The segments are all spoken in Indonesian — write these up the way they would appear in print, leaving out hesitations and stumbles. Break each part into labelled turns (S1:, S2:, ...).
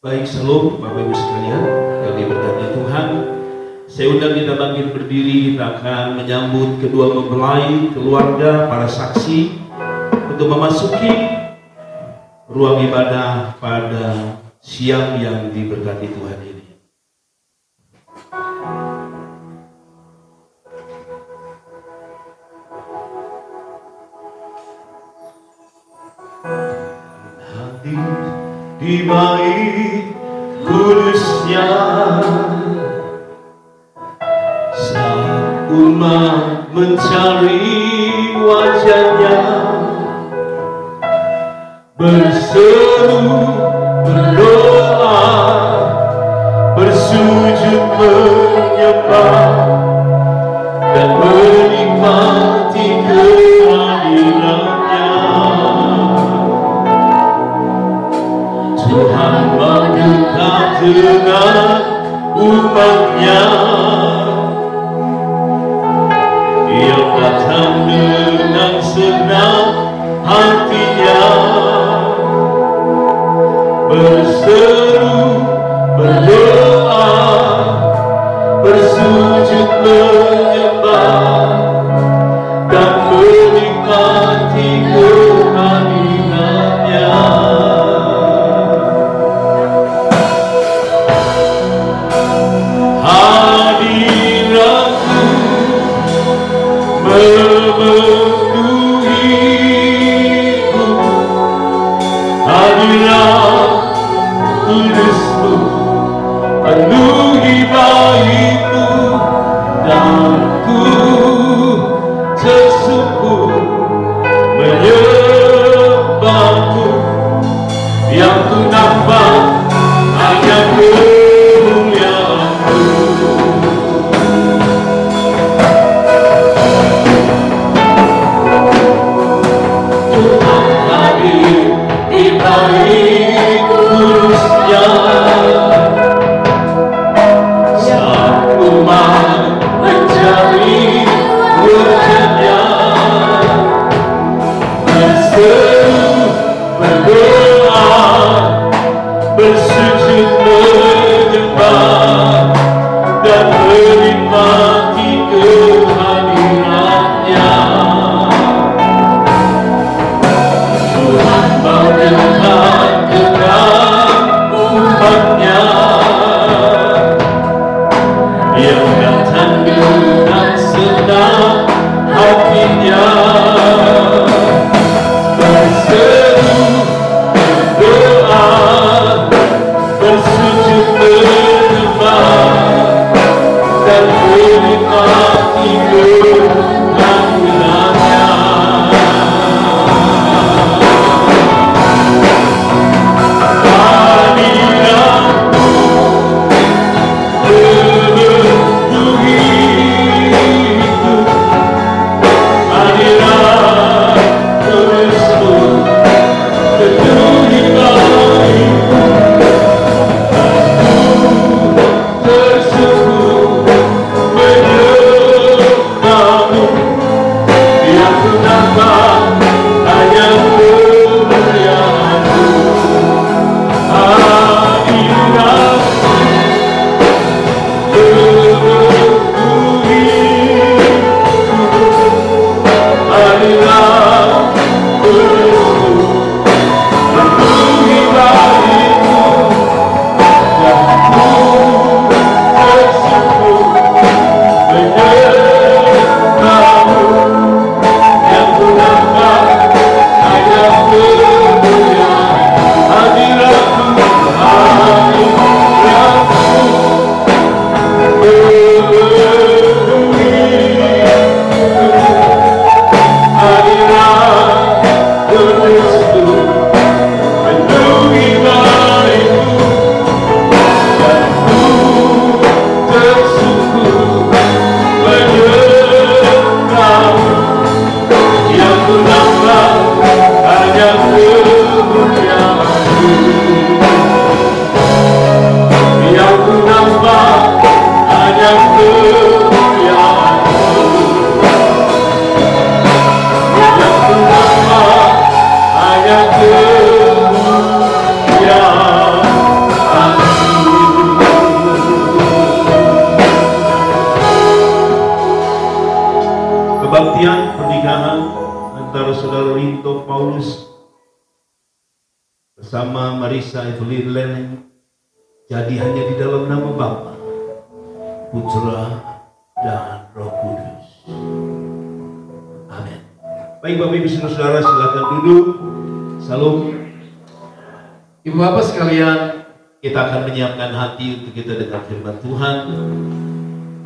S1: Baik, shalom Bapak Ibu sekalian yang diberkati Tuhan. Saya undang kita bangkit berdiri. Kita akan menyambut kedua mempelai, keluarga, para saksi untuk memasuki ruang ibadah pada siang yang diberkati Tuhan ini. Hati di bait kudusnya, saat umat mencari wajahnya, berseru, berdoa, bersujud menyembah, dan menikmati kehadirannya. Tuhan mendekat dengan umatnya, Ia datang dengan senang hatinya, berseru, berdoa, bersujud menyembah, dan menikmati kehadirannya. Hadiratmu memenuhiku, hadirat kudusmu penuhi baitmu, dan ku tersungkur menyembahmu. Yang ku nampak hanya kemuliaan-Mu. Tuhan hadir di bait kudusnya, saat umat mencari wajahnya, berseru, berdoa, antara saudara Rinto Paulus bersama Marisa Evelyn Leneng jadi hanya di dalam nama Bapa, Putra, dan Roh Kudus. Amin. Baik Bapak Ibu Saudara, silakan duduk. Salam. Ibu Bapak sekalian, kita akan menyiapkan hati untuk kita dengar firman Tuhan.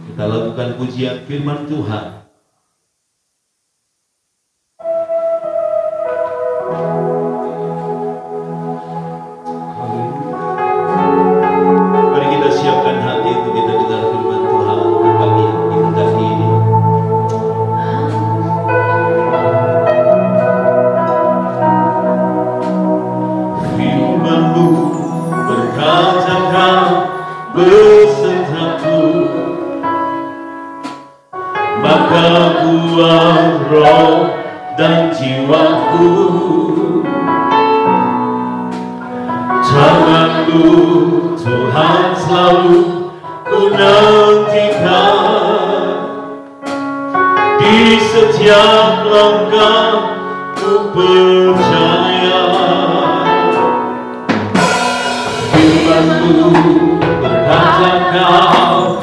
S1: Kita lakukan pujian firman Tuhan. Mari kita siapkan hati untuk kita dengar firman Tuhan di pagi yang indah ini. Firman-Mu berkatakan besertaku, maka kuat roh dan jiwaku. Tangan-Mu Tuhan selalu ku nantikan, di setiap langkah ku percaya. Firman-Mu berkata Kau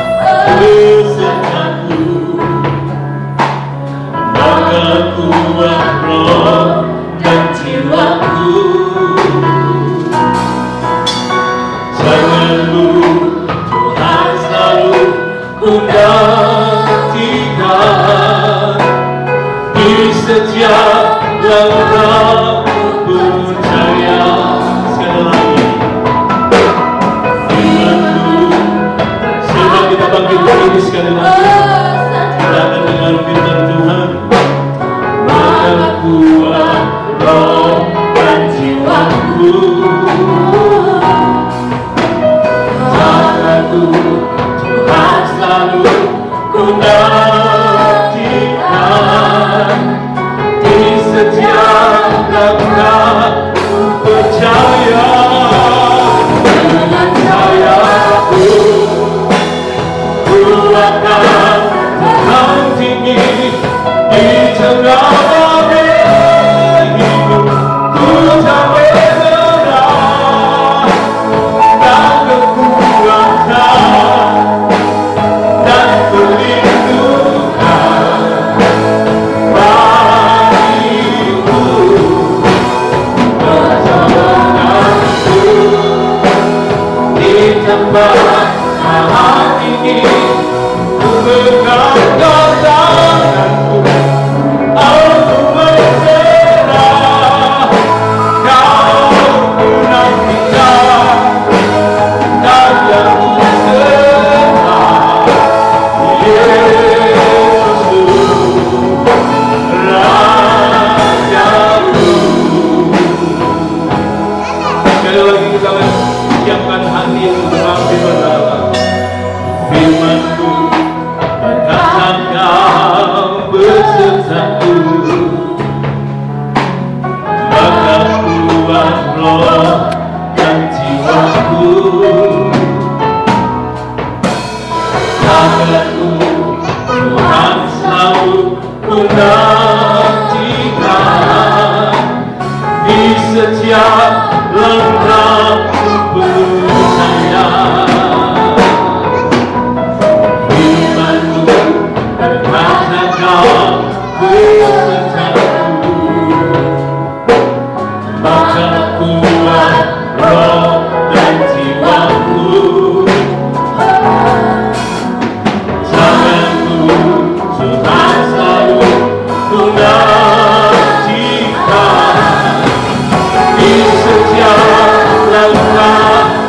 S1: besertaku, maka kuat roh dan jiwaku. Tangan-Mu Tuhan selalu ku nantikan, di setiap langkah ku percaya. Sekali lagi, firman-Mu. Sebelum kita bangkit berdiri sekali lagi, kita akan dengar firman Tuhan. Maka kuat roh dan jiwaku. Tuhan selalu ku nantikan, di setiap langkah ku percaya. Dengan sayaku ku akan terbang tinggi di tengah badai hidup. Ku tak menyerah dan kekuatan dan perlindungan bagiku. Perjalananku di tempat sangat tinggi, ku pegang tanganmu, aku berserah. Kau ku nantikan dan yang ku serah. Yesus Rajaku. Sekali lagi kita siapkan hati untuk mengambil berdoa. Firman-Mu berkata Kau besertaku, maka kuat roh dan jiwaku. Tangan-Mu Tuhan selalu ku nantikan, di setiap langkah ku percaya. Firman-Mu berkata Kau besertaku, maka kuat roh dan jiwaku. Tangan-Mu Tuhan selalu ku nantikan, di setiap langkah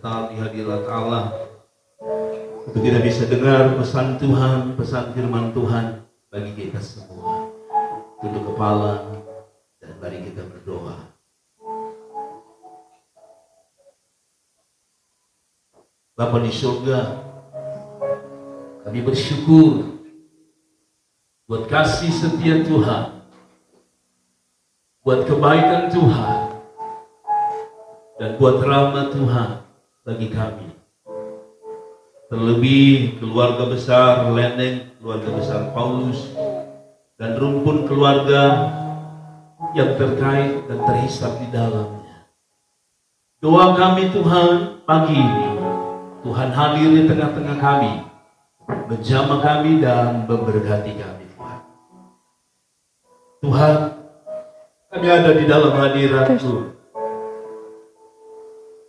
S1: tetap di hadirat Allah untuk kita bisa dengar pesan Tuhan, pesan firman Tuhan bagi kita semua. Tunduk kepala dan mari kita berdoa. Bapa di surga, kami bersyukur buat kasih setia Tuhan, buat kebaikan Tuhan, dan buat rahmat Tuhan bagi kami. Terlebih keluarga besar Leneng, keluarga besar Paulus, dan rumpun keluarga yang terkait dan terhisap di dalamnya. Doa kami Tuhan pagi ini, Tuhan hadir di tengah-tengah kami, menjamah kami dan memberkati kami Tuhan. Tuhan, kami ada di dalam hadirat-Mu.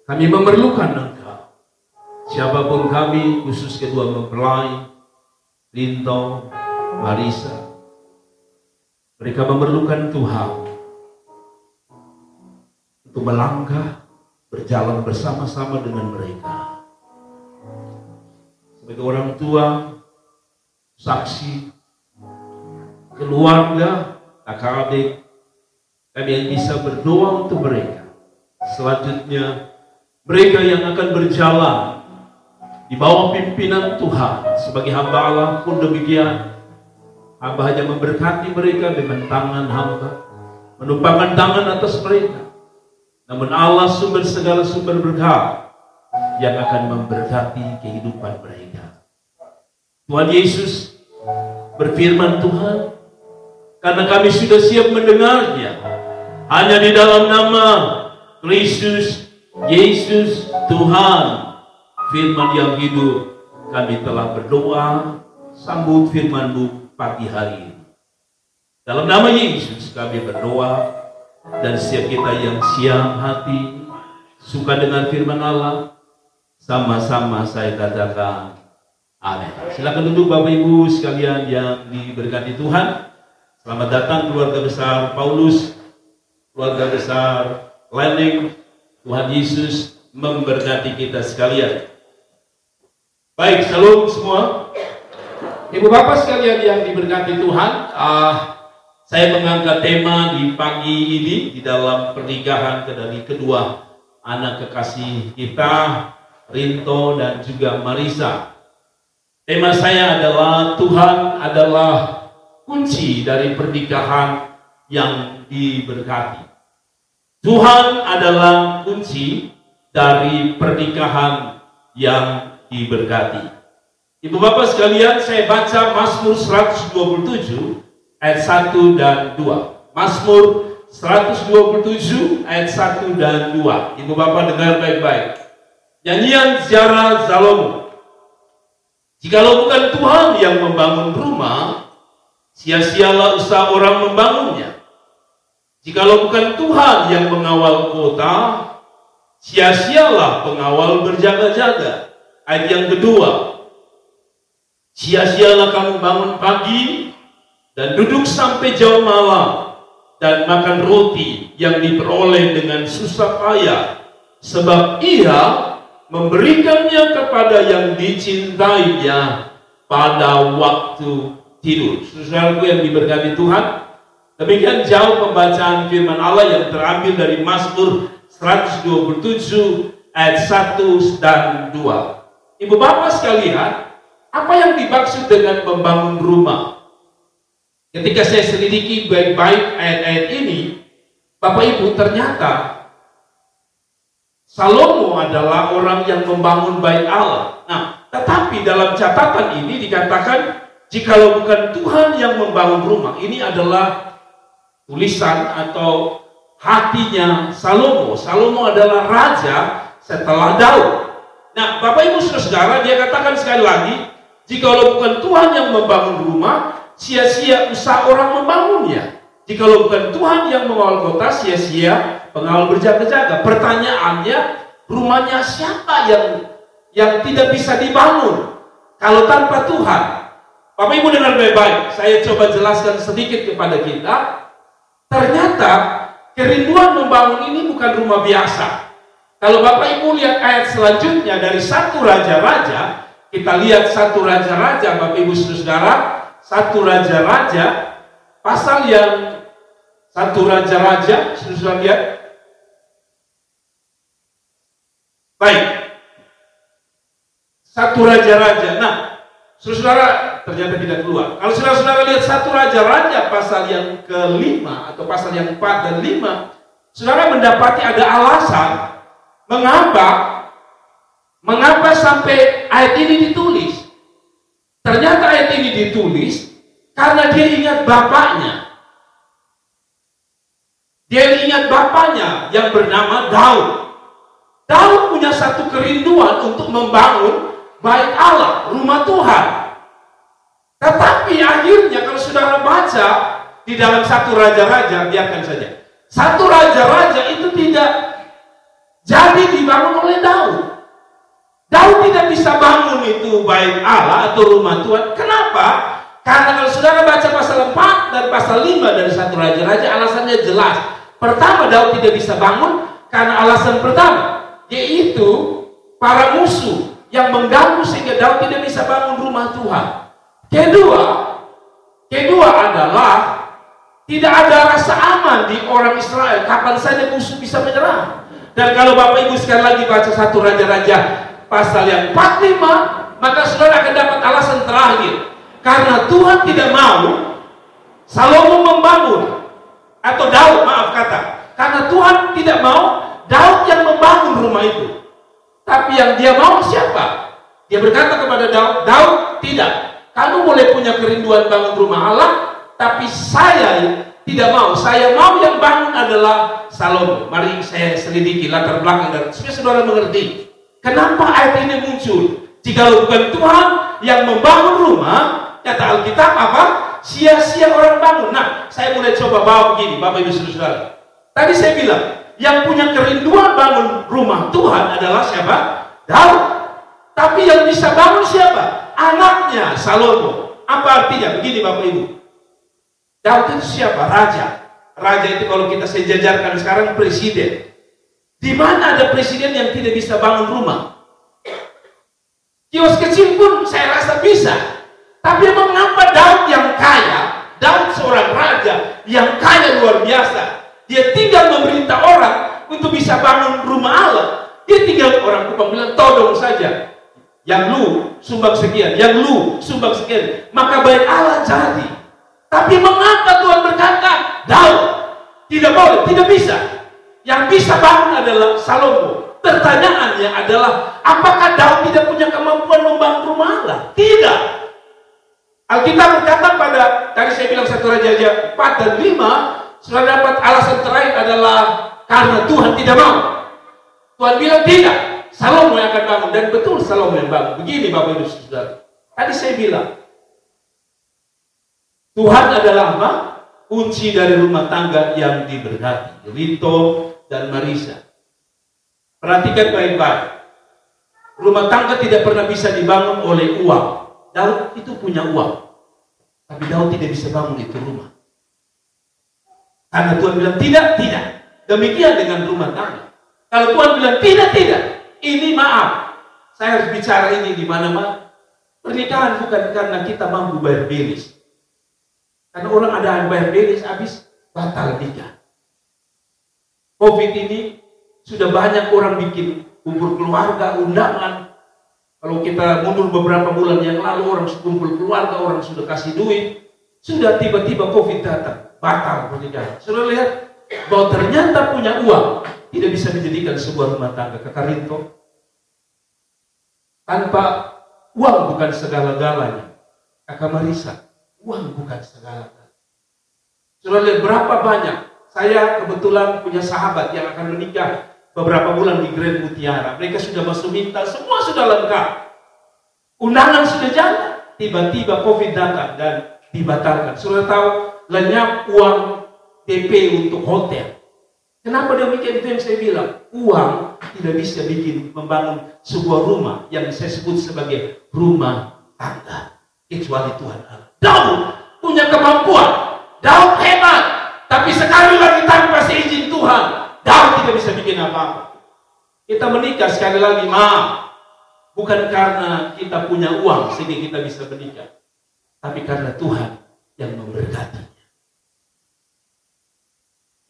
S1: Kami memerlukan Engkau. Siapapun kami, khusus kedua mempelai, Rinto, Marisa, mereka memerlukan Tuhan untuk melangkah, berjalan bersama-sama dengan mereka. Sebagai orang tua, saksi, keluarga, kakak adik, kami yang bisa berdoa untuk mereka. Selanjutnya, mereka yang akan berjalan di bawah pimpinan Tuhan sebagai hamba Allah pun demikian. Hamba hanya memberkati mereka dengan tangan hamba, menumpangkan tangan atas mereka. Namun Allah sumber segala sumber berkah yang akan memberkati kehidupan mereka. Tuhan Yesus berfirman Tuhan, karena kami sudah siap mendengarnya, hanya di dalam nama Kristus Yesus Tuhan, firman yang hidup, kami telah berdoa, sambut firman-Mu pagi hari ini. Dalam nama Yesus kami berdoa, dan setiap kita yang siap hati, suka dengan firman Allah, sama-sama saya katakan amin. Silakan duduk Bapak Ibu sekalian yang diberkati Tuhan. Selamat datang keluarga besar Paulus, keluarga besar Leneng. Tuhan Yesus memberkati kita sekalian. Baik, shalom semua. Ibu bapak sekalian yang diberkati Tuhan, saya mengangkat tema di pagi ini di dalam pernikahan dari kedua anak kekasih kita, Rinto dan juga Marisa. Tema saya adalah Tuhan adalah kunci dari pernikahan yang diberkati. Tuhan adalah kunci dari pernikahan yang diberkati. Ibu bapak sekalian, saya baca Mazmur 127 ayat 1 dan 2. Mazmur 127 ayat 1 dan 2. Ibu bapak dengar baik-baik. Nyanyian ziarah Salomo. Jikalau bukan Tuhan yang membangun rumah, sia-sialah usaha orang membangunnya. Jikalau bukan Tuhan yang mengawal kota, sia-sialah pengawal berjaga-jaga. Ayat yang kedua, sia-sialah kamu bangun pagi dan duduk sampai jauh malam dan makan roti yang diperoleh dengan susah payah, sebab ia memberikannya kepada yang dicintainya pada waktu tidur. Saudaraku yang diberkati Tuhan, demikian jauh pembacaan firman Allah yang terambil dari Mazmur 127 ayat 1 dan 2. Ibu bapak sekalian, apa yang dimaksud dengan membangun rumah? Ketika saya selidiki baik-baik ayat-ayat ini, Bapak Ibu, ternyata Salomo adalah orang yang membangun bait Allah. Nah, tetapi dalam catatan ini dikatakan, jikalau bukan Tuhan yang membangun rumah, ini adalah tulisan atau hatinya Salomo. Salomo adalah raja setelah Daud. Nah, Bapak Ibu Saudara, dia katakan sekali lagi, jikalau bukan Tuhan yang membangun rumah, sia-sia usaha orang membangunnya. Jikalau bukan Tuhan yang mengawal kota, sia-sia pengawal berjaga-jaga. Pertanyaannya, rumahnya siapa yang tidak bisa dibangun kalau tanpa Tuhan? Bapak Ibu dengar baik-baik, saya coba jelaskan sedikit kepada kita. Ternyata kerinduan membangun ini bukan rumah biasa. Kalau Bapak Ibu lihat ayat selanjutnya dari 1 Raja-Raja, kita lihat 1 Raja-Raja, Bapak Ibu Saudara, 1 Raja-Raja, pasal yang 1 Raja-Raja, saudara lihat. Baik, 1 Raja-Raja. Nah, saudara ternyata tidak keluar. Kalau saudara lihat 1 Raja-Raja pasal yang ke-5 atau pasal yang 4 dan 5, saudara mendapati ada alasan mengapa sampai ayat ini ditulis. Ternyata ayat ini ditulis karena dia ingat bapaknya. Dia ingat bapaknya yang bernama Daud. Daud punya satu kerinduan untuk membangun bait Allah, rumah Tuhan. Tetapi akhirnya kalau saudara baca di dalam 1 Raja-Raja, biarkan saja. 1 Raja-Raja itu tidak jadi dibangun oleh Daud. Daud tidak bisa bangun itu bait Allah atau rumah Tuhan. Kenapa? Karena kalau saudara baca pasal 4 dan pasal 5 dari 1 Raja-Raja, alasannya jelas. Pertama, Daud tidak bisa bangun karena alasan pertama, yaitu para musuh yang mengganggu sehingga Daud tidak bisa bangun rumah Tuhan. Kedua adalah tidak ada rasa aman di orang Israel. Kapan saja musuh bisa menyerang. Dan kalau Bapak Ibu sekali lagi baca 1 Raja-Raja pasal yang 45, maka saudara akan dapat alasan terakhir. Karena Tuhan tidak mau Salomo membangun, atau Daud, maaf kata. Karena Tuhan tidak mau Daud yang membangun rumah itu. Tapi yang dia mau siapa? Dia berkata kepada Daud, Daud tidak. Kamu boleh punya kerinduan bangun rumah Allah, tapi saya tidak mau. Saya mau yang bangun adalah Salomo. Mari saya selidiki latar belakang dan supaya saudara mengerti kenapa ayat ini muncul. Jika bukan Tuhan yang membangun rumah, kata Alkitab apa? Sia-sia orang bangun. Nah, saya mulai coba bawa begini, Bapak Ibu Saudara. Tadi saya bilang, yang punya kerinduan bangun rumah Tuhan adalah siapa? Daud. Tapi yang bisa bangun siapa? Anaknya Salomo. Apa artinya? Begini Bapak Ibu. Daud itu siapa? Raja. Raja itu kalau kita sejajarkan sekarang presiden. Di mana ada presiden yang tidak bisa bangun rumah? Kios kecil pun saya rasa bisa. Tapi mengapa Daud yang kaya, Daud seorang raja yang kaya luar biasa, dia tinggal memerintah orang untuk bisa bangun rumah Allah. Dia tinggal orang kupang bilang todong saja. Yang lu sumbang sekian, yang lu sumbang sekian, maka bait Allah jadi. Tapi mengapa Tuhan berkata Daud tidak boleh, tidak bisa? Yang bisa bangun adalah Salomo. Pertanyaannya adalah, apakah Daud tidak punya kemampuan membangun rumah Allah? Tidak. Alkitab berkata pada, tadi saya bilang 1 Raja 4 dan 5, sudah dapat alasan terakhir adalah karena Tuhan tidak mau. Tuhan bilang tidak, Salomo yang akan bangun. Dan betul Salomo yang bangun. Begini Bapak Ibu Saudara, tadi saya bilang Tuhan adalah apa? Kunci dari rumah tangga yang diberkati. Rito dan Marisa. Perhatikan baik-baik. Rumah tangga tidak pernah bisa dibangun oleh uang. Daud itu punya uang. Tapi Daud tidak bisa bangun itu rumah. Karena Tuhan bilang tidak. Demikian dengan rumah tangga. Kalau Tuhan bilang tidak. Ini maaf. Saya harus bicara ini di mana-mana. Pernikahan bukan karena kita mampu bayar belis. Karena orang ada yang bayar belis habis batal nikah. Covid ini sudah banyak orang bikin kumpul keluarga, undangan. Kalau kita mundur beberapa bulan yang lalu, orang kumpul keluarga, orang sudah kasih duit. Sudah tiba-tiba Covid datang, batal pernikahan. Sudah lihat bahwa ternyata punya uang tidak bisa menjadikan sebuah rumah tangga. Kata Rinto, tanpa uang bukan segala-galanya. Kakak Marisa, uang bukan segala-galanya. Sudah lihat berapa banyak. Saya kebetulan punya sahabat yang akan menikah beberapa bulan di Grand Mutiara. Mereka sudah masuk minta, semua sudah lengkap. Undangan sudah jalan. Tiba-tiba Covid datang dan dibatalkan. Sudah tahu, lenyap uang DP untuk hotel. Kenapa demikian? Itu yang saya bilang. Uang tidak bisa bikin membangun sebuah rumah yang saya sebut sebagai rumah tangga. Kecuali Tuhan Allah. Daud punya kemampuan. Daud hebat. Tapi sekali lagi tanpa seizin Tuhan, Daud tidak bisa bikin apa-apa. Kita menikah sekali lagi, maaf, bukan karena kita punya uang sehingga kita bisa menikah, tapi karena Tuhan yang memberkati.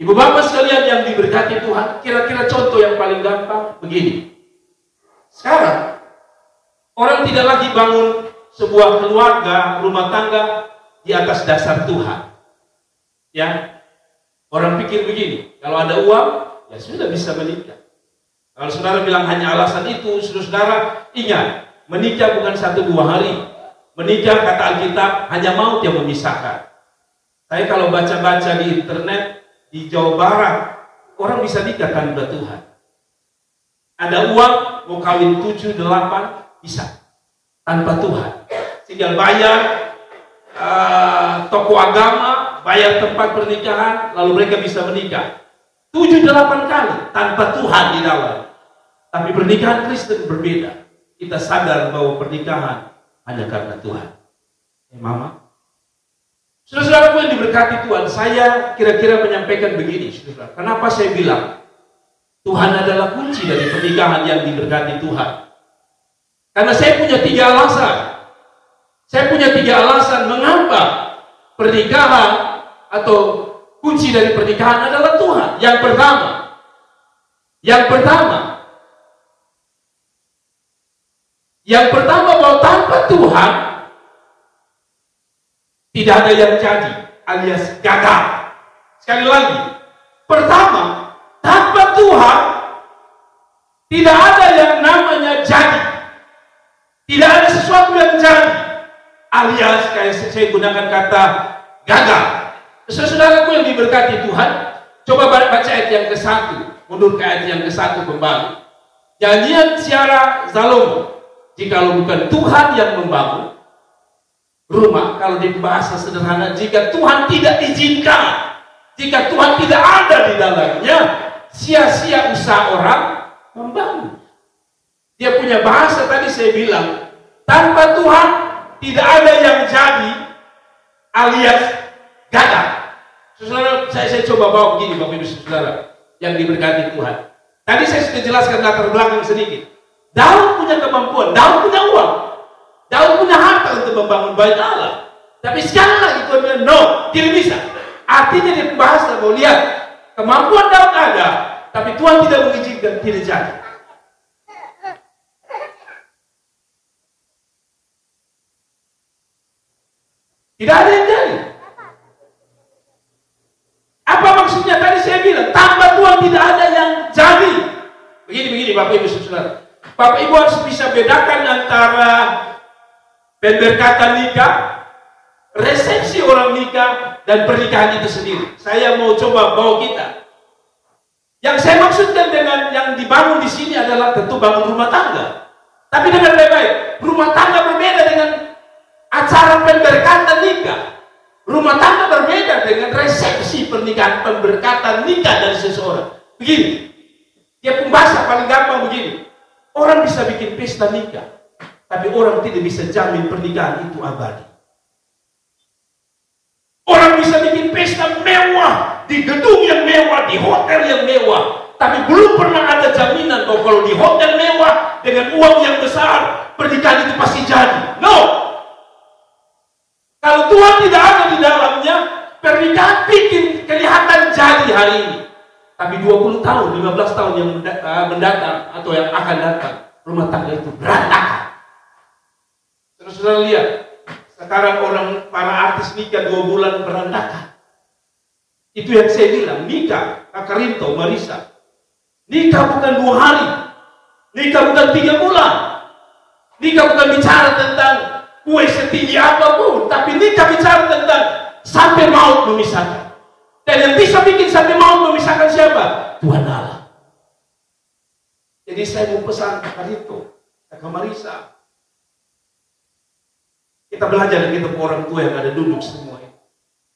S1: Ibu bapak sekalian yang diberkati Tuhan, kira-kira contoh yang paling gampang begini. Sekarang orang tidak lagi bangun sebuah keluarga, rumah tangga di atas dasar Tuhan. Ya, orang pikir begini, kalau ada uang, ya sudah bisa menikah. Kalau saudara bilang hanya alasan itu, saudara ingat, menikah bukan 1-2 hari. Menikah kata Alkitab hanya maut yang memisahkan. Saya kalau baca-baca di internet di Jawa Barat, orang bisa nikah tanpa Tuhan. Ada uang, mau kawin 7-8 bisa tanpa Tuhan. Tinggal bayar toko agama, bayar tempat pernikahan, lalu mereka bisa menikah 7-8 kali tanpa Tuhan di dalam. Tapi pernikahan Kristen berbeda. Kita sadar bahwa pernikahan hanya karena Tuhan. Mama, saudara-saudaraku yang diberkati Tuhan, saya kira-kira menyampaikan begini, saudara. Kenapa saya bilang Tuhan adalah kunci dari pernikahan yang diberkati Tuhan? Karena saya punya 3 alasan. Saya punya 3 alasan mengapa pernikahan atau kunci dari pernikahan adalah Tuhan. Yang pertama bahwa tanpa Tuhan tidak ada yang jadi, alias gagal. Sekali lagi, pertama, tanpa Tuhan tidak ada yang namanya jadi. Tidak ada sesuatu yang jadi, alias kayak saya gunakan kata gagal. Saudaraku yang diberkati Tuhan, coba baca ayat yang ke-1, mundur ke ayat yang ke-1 kembali. Janjian Syara Salomo, jikalau bukan Tuhan yang membangun rumah, kalau di bahasa sederhana, jika Tuhan tidak izinkan, jika Tuhan tidak ada di dalamnya, sia-sia usaha orang membangun. Dia punya bahasa tadi saya bilang, tanpa Tuhan tidak ada yang jadi, alias gagal. Saudara, saya coba bawa begini, Bapak Ibu Saudara yang diberkati Tuhan. Tadi saya sudah jelaskan latar belakang sedikit. Daud punya kemampuan, Daud punya uang, Daud punya harta untuk membangun bait Allah. Tapi sekali lagi Tuhan bilang, no, tidak bisa. Artinya dia bahasa mau lihat, kemampuan Daud ada, tapi Tuhan tidak mengizinkan, tidak jadi. Tidak ada yang jadi. Apa maksudnya? Tadi saya bilang, tanpa Tuhan tidak ada yang jadi. Begini Bapak Ibu Saudara. Bapak Ibu harus bisa bedakan antara pemberkatan nikah, resepsi orang nikah, dan pernikahan itu sendiri. Saya mau coba bawa kita. Yang saya maksudkan dengan yang dibangun di sini adalah tentu bangun rumah tangga. Tapi dengan baik-baik, rumah tangga berbeda dengan acara pemberkatan nikah. Rumah tangga berbeda dengan resepsi pernikahan, pemberkatan nikah dari seseorang. Begini, dia pembahasan paling gampang begini. Orang bisa bikin pesta nikah, tapi orang tidak bisa jamin pernikahan itu abadi. Orang bisa bikin pesta mewah, di gedung yang mewah, di hotel yang mewah, tapi belum pernah ada jaminan bahwa kalau di hotel mewah, dengan uang yang besar, pernikahan itu pasti jadi. No! Kalau Tuhan tidak ada di dalamnya, pernikahan bikin kelihatan jadi hari ini. Tapi 20 tahun, 15 tahun yang mendatang atau yang akan datang, rumah tangga itu berantakan. Terus saudara lihat, sekarang para artis nikah 2 bulan berantakan. Itu yang saya bilang, nikah, Kak Rinto, Marisa. Nikah bukan 2 hari, nikah bukan 3 bulan. Nikah bukan bicara tentang kue setinggi apapun, tapi nikah bicara tentang sampai maut memisahkan. Dan yang bisa bikin sampai maut memisahkan siapa? Tuhan Allah. Jadi saya mau pesan Kak Rito, Kak Marisa, kita belajar dari orang tua yang ada duduk semua.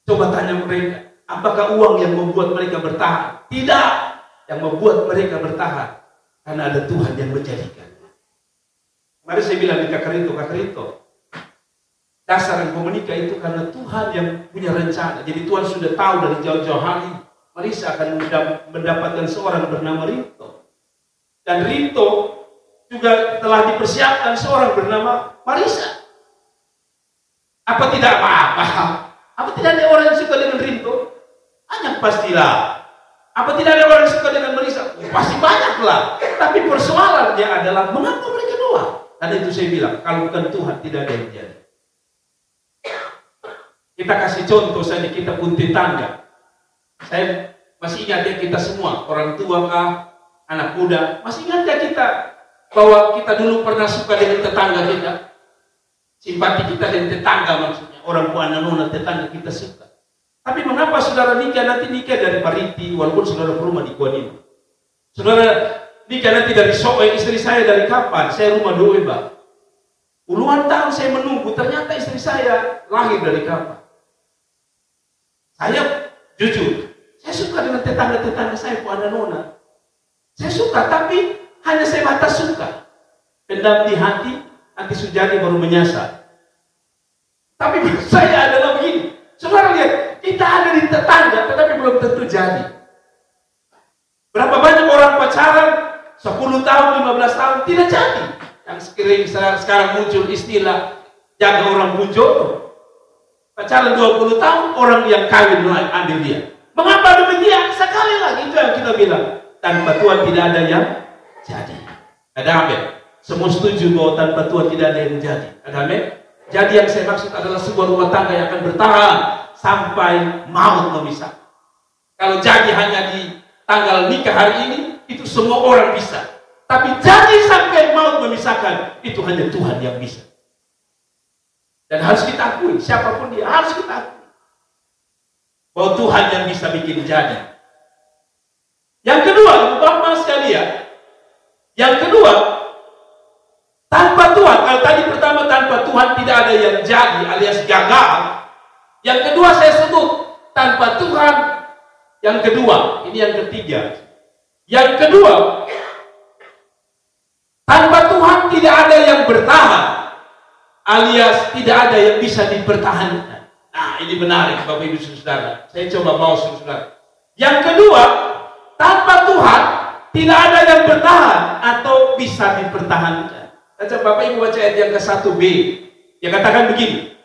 S1: Coba tanya mereka, apakah uang yang membuat mereka bertahan? Tidak. Yang membuat mereka bertahan karena ada Tuhan yang menjadikan. Mari saya bilang di Kak Rito, dasar yang menikah itu karena Tuhan yang punya rencana. Jadi Tuhan sudah tahu dari jauh-jauh hari Marisa akan mendapatkan seorang bernama Rito. Dan Rinto juga telah dipersiapkan seorang bernama Marisa. Apa tidak apa-apa? Apa tidak ada orang yang suka dengan Rinto? Hanya pastilah. Apa tidak ada orang yang suka dengan Marisa? Pasti banyaklah. Tapi persoalannya adalah mengapa mereka doa? Karena itu saya bilang, kalau bukan Tuhan tidak ada yang jadi. Kita kasih contoh saja, kita pun tetangga. Saya masih ingat ya, kita semua, orang tua kah, anak muda, masih ingat ya kita bahwa kita dulu pernah suka dengan tetangga kita. Simpati kita dengan tetangga maksudnya. Orang tua nona tetangga kita suka. Tapi mengapa saudara nikah nanti nikah dari Pariti, walaupun saudara rumah di Kuanima. Saudara nikah nanti dari Soe, istri saya dari kapan? Saya rumah Doe, Mbak. Puluhan tahun saya menunggu, ternyata istri saya lahir dari kapan? Saya jujur, saya suka dengan tetangga-tetangga saya, Puan Nona. Saya suka, tapi hanya saya batas suka. Pendam di hati, nanti Sujadi baru menyasar. Tapi saya adalah begini. Saudara lihat, kita ada di tetangga, tetapi belum tentu jadi. Berapa banyak orang pacaran, 10 tahun, 15 tahun, tidak jadi. Yang sekarang muncul istilah, jaga orang pun jodoh. Pacaran 20 tahun, orang yang kawin ambil dia. Mengapa demikian? Sekali lagi, itu yang kita bilang. Tanpa Tuhan tidak ada yang jadi. Ada amin? Semua setuju bahwa tanpa Tuhan tidak ada yang jadi. Ada amin? Jadi yang saya maksud adalah sebuah rumah tangga yang akan bertahan sampai maut memisah. Kalau jadi hanya di tanggal nikah hari ini, itu semua orang bisa. Tapi jadi sampai maut memisahkan, itu hanya Tuhan yang bisa. Dan harus kita akui, siapapun dia, harus kita akui bahwa Tuhan yang bisa bikin jadi. Yang kedua, Bapak sekalian, yang kedua, tanpa Tuhan, kalau tadi pertama tanpa Tuhan tidak ada yang jadi alias gagal. Yang kedua saya sebut, tanpa Tuhan, yang kedua, ini yang ketiga. Yang kedua, tanpa Tuhan tidak ada yang bertahan. Alias tidak ada yang bisa dipertahankan. Nah, ini menarik Bapak Ibu Saudara. Saya coba bawa saudara. Yang kedua, tanpa Tuhan tidak ada yang bertahan atau bisa dipertahankan. Baca Bapak Ibu baca ayat yang ke-1b. Yang katakan begini.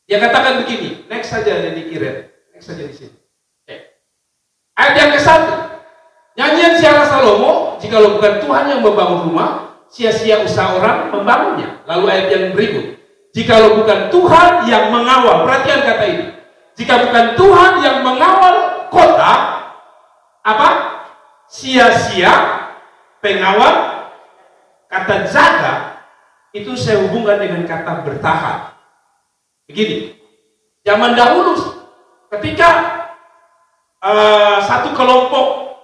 S1: Yang katakan begini. Next saja ada di kirim. Next saja di sini. Ayat yang ke-1. Nyanyian Ziarah Salomo, jikalau bukan Tuhan yang membangun rumah, sia-sia usaha orang membangunnya. Lalu ayat yang berikut, jikalau bukan Tuhan yang mengawal, perhatian kata ini, jika bukan Tuhan yang mengawal kota, apa? Sia-sia pengawal. Kata jaga itu saya hubungkan dengan kata bertahan. Begini, zaman dahulu ketika satu kelompok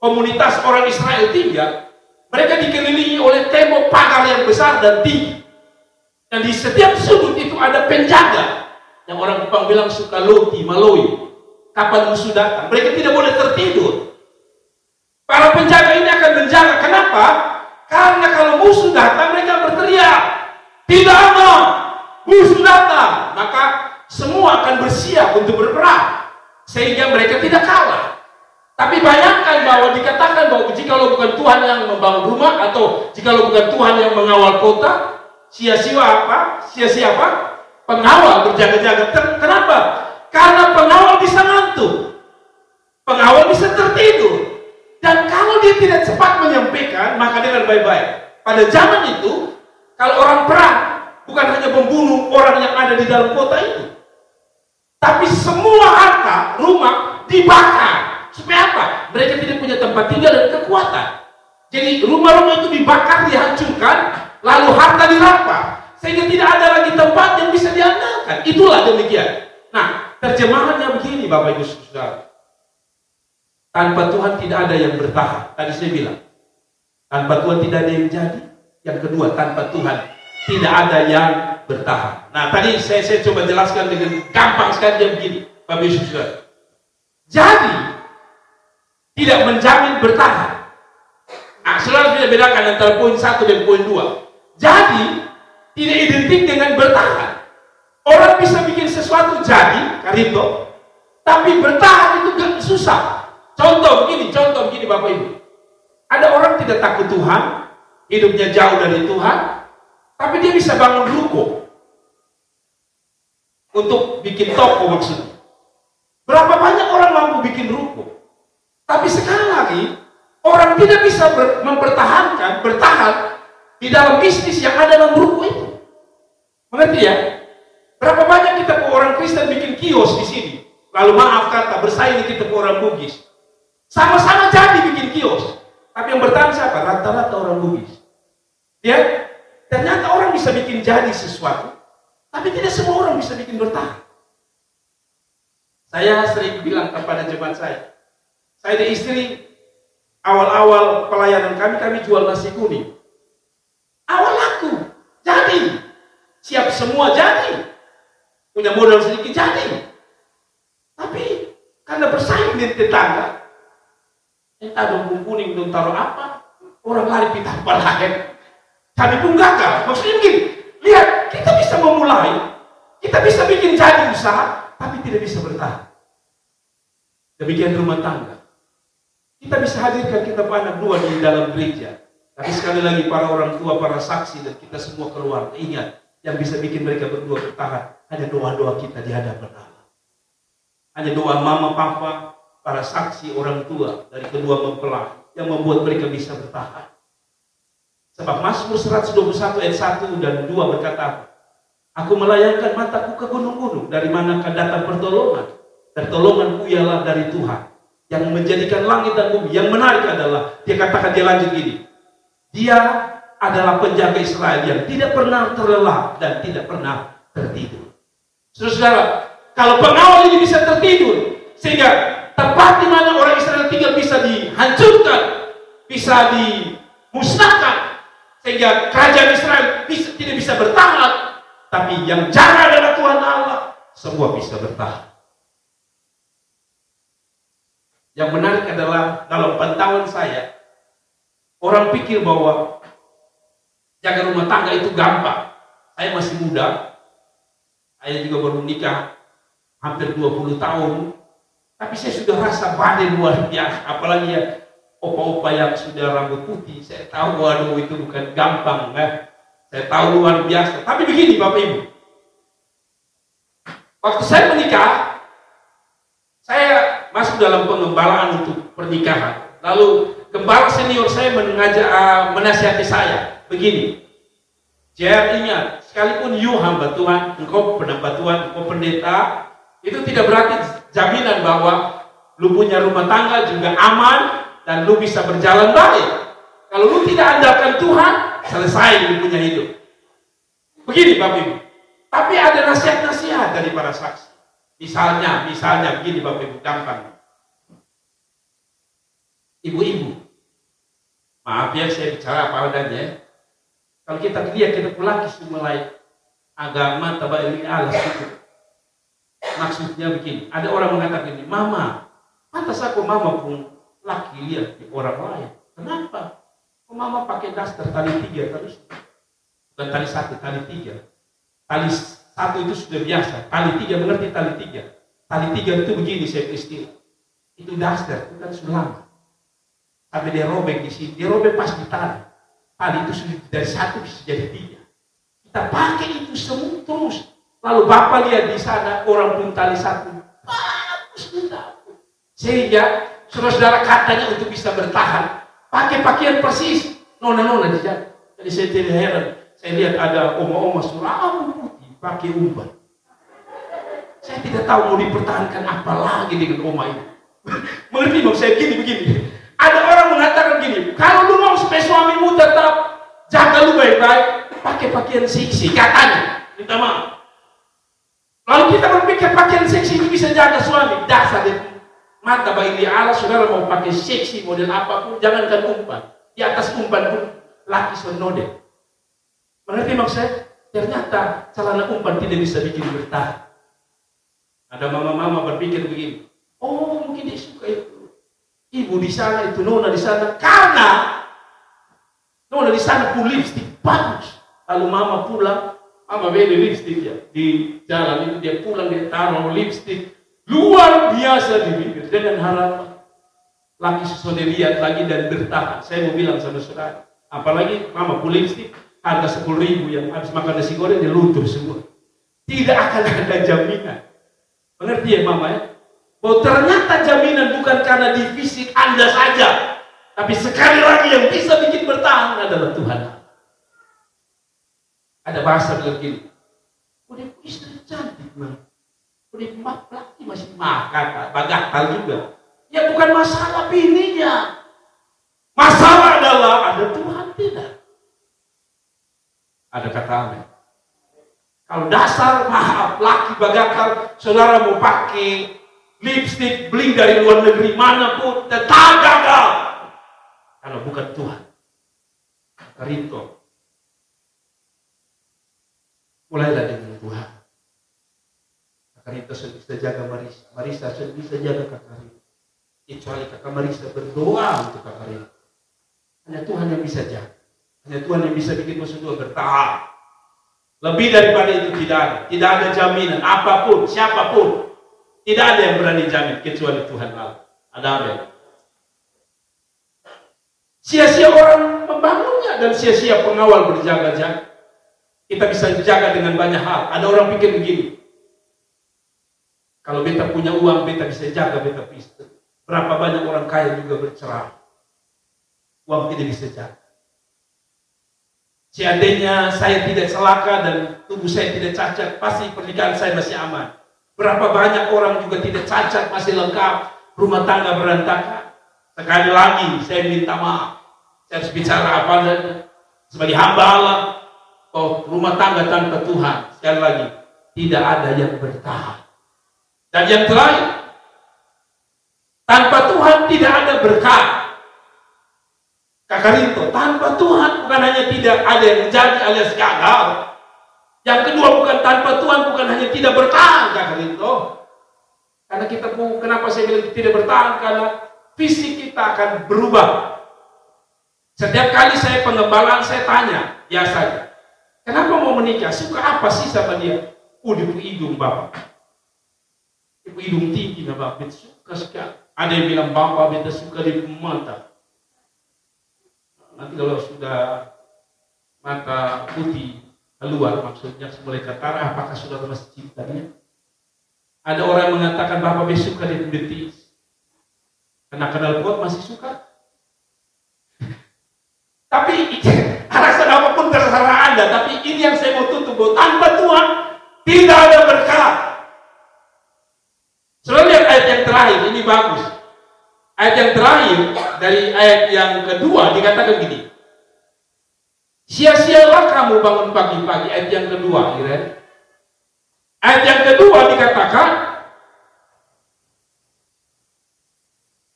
S1: komunitas orang Israel tinggal, mereka dikelilingi oleh tembok pagar yang besar dan tinggi. Dan di setiap sudut itu ada penjaga. Yang orang Jepang bilang suka loti, maloi. Kapan musuh datang, mereka tidak boleh tertidur. Para penjaga ini akan menjaga. Kenapa? Karena kalau musuh datang, mereka berteriak, tidak aman, musuh datang. Maka semua akan bersiap untuk berperang. Sehingga mereka tidak kalah. Tapi bayangkan bahwa dikatakan bahwa jikalau bukan Tuhan yang membangun rumah, atau jikalau bukan Tuhan yang mengawal kota, sia-sia apa? Sia-sia apa? Pengawal berjaga-jaga. Kenapa? Karena pengawal bisa ngantuk. Pengawal bisa tertidur. Dan kalau dia tidak cepat menyampaikan, maka dia akan bye-bye. Pada zaman itu, kalau orang perang, bukan hanya membunuh orang yang ada di dalam kota itu, tapi semua harta, rumah dibakar. Supaya apa? Mereka tidak punya tempat tinggal dan kekuatan. Jadi rumah-rumah itu dibakar, dihancurkan, lalu harta dirampas, sehingga tidak ada lagi tempat yang bisa diandalkan. Itulah demikian. Nah, terjemahannya begini Bapak Ibu Saudara. Tanpa Tuhan tidak ada yang bertahan. Tadi saya bilang, tanpa Tuhan tidak ada yang jadi. Yang kedua, tanpa Tuhan tidak ada yang bertahan. Nah, tadi saya coba jelaskan dengan gampang sekali begini, Bapak Ibu Saudara. Jadi tidak menjamin bertahan. Nah, saudara sudah bedakan antara poin 1 dan poin 2. Jadi tidak identik dengan bertahan. Orang bisa bikin sesuatu jadi, karito, tapi bertahan itu gak susah. Contoh begini Bapak Ibu. Ada orang tidak takut Tuhan, hidupnya jauh dari Tuhan, tapi dia bisa bangun ruko untuk bikin toko maksudnya. Berapa banyak orang mampu bikin ruko? Tapi sekali lagi, orang tidak bisa bertahan di dalam bisnis yang ada dalam ruko itu. Mengerti ya? Berapa banyak kita orang Kristen bikin kios di sini, lalu maaf kata bersaing kita orang Bugis. Sama-sama jadi bikin kios, tapi yang bertahan siapa? Rata-rata orang Bugis. Ya, ternyata orang bisa bikin jadi sesuatu, tapi tidak semua orang bisa bikin bertahan. Saya sering bilang kepada jemaat saya dan istri, awal-awal pelayanan kami jual nasi kuning. Awal laku, jadi. Siap semua jadi. Punya modal sedikit jadi. Tapi, karena bersaing dengan tetangga, entah dong kuning, dong taruh apa, orang lari pita apa lain. Kami pun gagal. Maksudnya begini, lihat, kita bisa memulai, kita bisa bikin jadi usaha, tapi tidak bisa bertahan. Demikian rumah tangga. Kita bisa hadirkan kita anak dua di dalam gereja. Tapi sekali lagi para orang tua, para saksi, dan kita semua keluarga, ingat, yang bisa bikin mereka berdua bertahan hanya doa-doa kita di hadapan Allah. Hanya doa mama, papa, para saksi, orang tua dari kedua mempelai yang membuat mereka bisa bertahan. Sebab Mazmur 121 ayat 1 dan 2 berkata apa? Aku melayangkan mataku ke gunung-gunung, dari mana akan datang pertolongan? Pertolonganku ialah dari Tuhan yang menjadikan langit dan bumi. Yang menarik adalah dia katakan, dia lanjut gini, dia adalah penjaga Israel yang tidak pernah terlelap dan tidak pernah tertidur. Saudara-saudara, kalau pengawal ini bisa tertidur, sehingga tempat di mana orang Israel tinggal bisa dihancurkan, bisa dimusnahkan, sehingga kerajaan Israel tidak bisa bertahan, tapi yang jaga adalah Tuhan Allah, semua bisa bertahan. Yang menarik adalah dalam pantauan saya, orang pikir bahwa jaga rumah tangga itu gampang. Saya masih muda, saya juga baru nikah hampir 20 tahun, tapi saya sudah rasa badai luar biasa. Apalagi ya opa-opa yang sudah rambut putih, saya tahu waduh itu bukan gampang, saya tahu luar biasa. Tapi begini Bapak Ibu, waktu saya menikah, saya masuk dalam pengembalaan untuk pernikahan. Lalu gembala senior saya menasihati saya begini, Jer, ingat, sekalipun you hamba Tuhan, engkau penambah Tuhan, engkau pendeta, itu tidak berarti jaminan bahwa lu punya rumah tangga juga aman dan lu bisa berjalan baik. Kalau lu tidak andalkan Tuhan, selesai lu punya hidup. Begini Bapak Ibu, tapi ada nasihat-nasihat dari para saksi. Misalnya begini Bapak Ibu, gampang. Ibu-ibu, maaf ya saya bicara apa adanya. Kalau kita lihat kita laki mulai agama tabak ini alas itu. Maksudnya begini, ada orang mengatakan ini, mama, pantas aku mama pun laki lihat di orang lain. Kenapa? Mama pakai daster tali 3 terus. Bukan tali 1, tali 3. Tali 1 itu sudah biasa. Tali 3, mengerti tali 3? Tali 3 itu begini saya istilah. Itu daster, itu kan sulam. Tapi dia robek di sini, dia robek pas di tali. Tali itu sudah dari 1 bisa jadi 3. Kita pakai itu semua terus. Lalu Bapak lihat di sana orang pun tali 1. Bagus betul. Sehingga saudara-saudara katanya untuk bisa bertahan, pakai pakaian persis. Nona-nona di sana. Jadi saya tidak heran. Saya lihat ada oma-oma sulam putih pakai umpan. Saya tidak tahu mau dipertahankan apa lagi dengan oma itu. Mengerti maksud saya begini. Ada orang mengatakan gini, kalau lu mau supaya suamimu tetap jaga lu baik-baik, pakai pakaian seksi, katanya. Minta maaf. Lalu kita berpikir pakaian seksi itu bisa jaga suami. Dasar deh. Mata bagi Allah, saudara mau pakai seksi model apapun, jangankan umpan. Di atas umpan pun laki senode. Mengerti maksud saya? Ternyata celana umpan tidak bisa bikin bertahan. Ada mama-mama berpikir begini, oh mungkin dia suka itu. Ibu di sana, itu nona di sana, karena nona di sana pun lipstick bagus. Lalu mama pulang, mama beli lipstick ya di jalan itu, dia pulang dia taruh lipstick luar biasa di bibir dengan harapan laki sudah lihat lagi dan bertahan. Saya mau bilang sama saudara, apalagi mama lipstick harga 10.000 yang habis makan nasi goreng dia luntur semua. Tidak akan ada jaminan. Mengerti ya mama ya? Bahwa ternyata jaminan bukan karena di fisik Anda saja, tapi sekali lagi yang bisa bikin bertahan adalah Tuhan. Ada bahasa begini, udah istri cantik mah, udah laki masih makan, bagatal juga. Ya bukan masalah bininya, masalah adalah ada Tuhan tidak. Ada kata amin. Kalau dasar maaf laki bagatal, saudara mau pakai lipstick beli dari luar negeri manapun tetap gagal kalau bukan Tuhan. Rinto, mulailah dengan Tuhan. Kakak Rinto bisa jaga Marisa, Marisa bisa jaga kakak Rinto. Kecuali kakak Marisa berdoa untuk kakak Rinto. Hanya Tuhan yang bisa jaga. Hanya Tuhan yang bisa bikin musuh bertahan. Lebih daripada itu tidak ada jaminan apapun, siapapun. Tidak ada yang berani jamin kecuali Tuhan Allah. Ada amin. Sia-sia orang membangunnya dan sia-sia pengawal berjaga-jaga. Kita bisa jaga dengan banyak hal. Ada orang pikir begini, kalau beta punya uang, beta bisa jaga, beta bisa. Berapa banyak orang kaya juga bercerai. Uang tidak bisa jaga. Seandainya saya tidak celaka dan tubuh saya tidak cacat, pasti pernikahan saya masih aman. Berapa banyak orang juga tidak cacat, masih lengkap, rumah tangga berantakan. Sekali lagi saya minta maaf. Saya harus bicara apa saja sebagai hamba Allah. Oh, rumah tangga tanpa Tuhan, sekali lagi tidak ada yang bertahan. Dan yang terakhir, tanpa Tuhan tidak ada berkat. Kakak Rinto, tanpa Tuhan bukan hanya tidak ada yang menjadi alias gagal. Yang kedua, bukan tanpa Tuhan bukan hanya tidak bertahan, Kakak Rinto. Karena kita kenapa saya bilang tidak bertahan? Karena fisik kita akan berubah. Setiap kali saya pengembalaan, saya tanya, biasanya, kenapa mau menikah? Suka apa sih sama dia? Di hidung Bapak. Di hidung tinggi na Bapak, suka sekali. Ada yang bilang Bapak, beta suka di mata. Nanti kalau sudah mata putih keluar, maksudnya mulai ketara, apakah sudah masih cintanya? Ada orang mengatakan Bapak suka di betis. Karena kenal pot masih suka. Tapi alasan apapun terserah Anda. Tapi ini yang saya mau tutup, bahwa tanpa Tuhan tidak ada berkat. Selalu lihat ayat yang terakhir, ini bagus. Ayat yang terakhir dari ayat yang kedua dikatakan gini. Sia-sialah kamu bangun pagi-pagi. Ayat yang kedua, kira. Ayat yang kedua dikatakan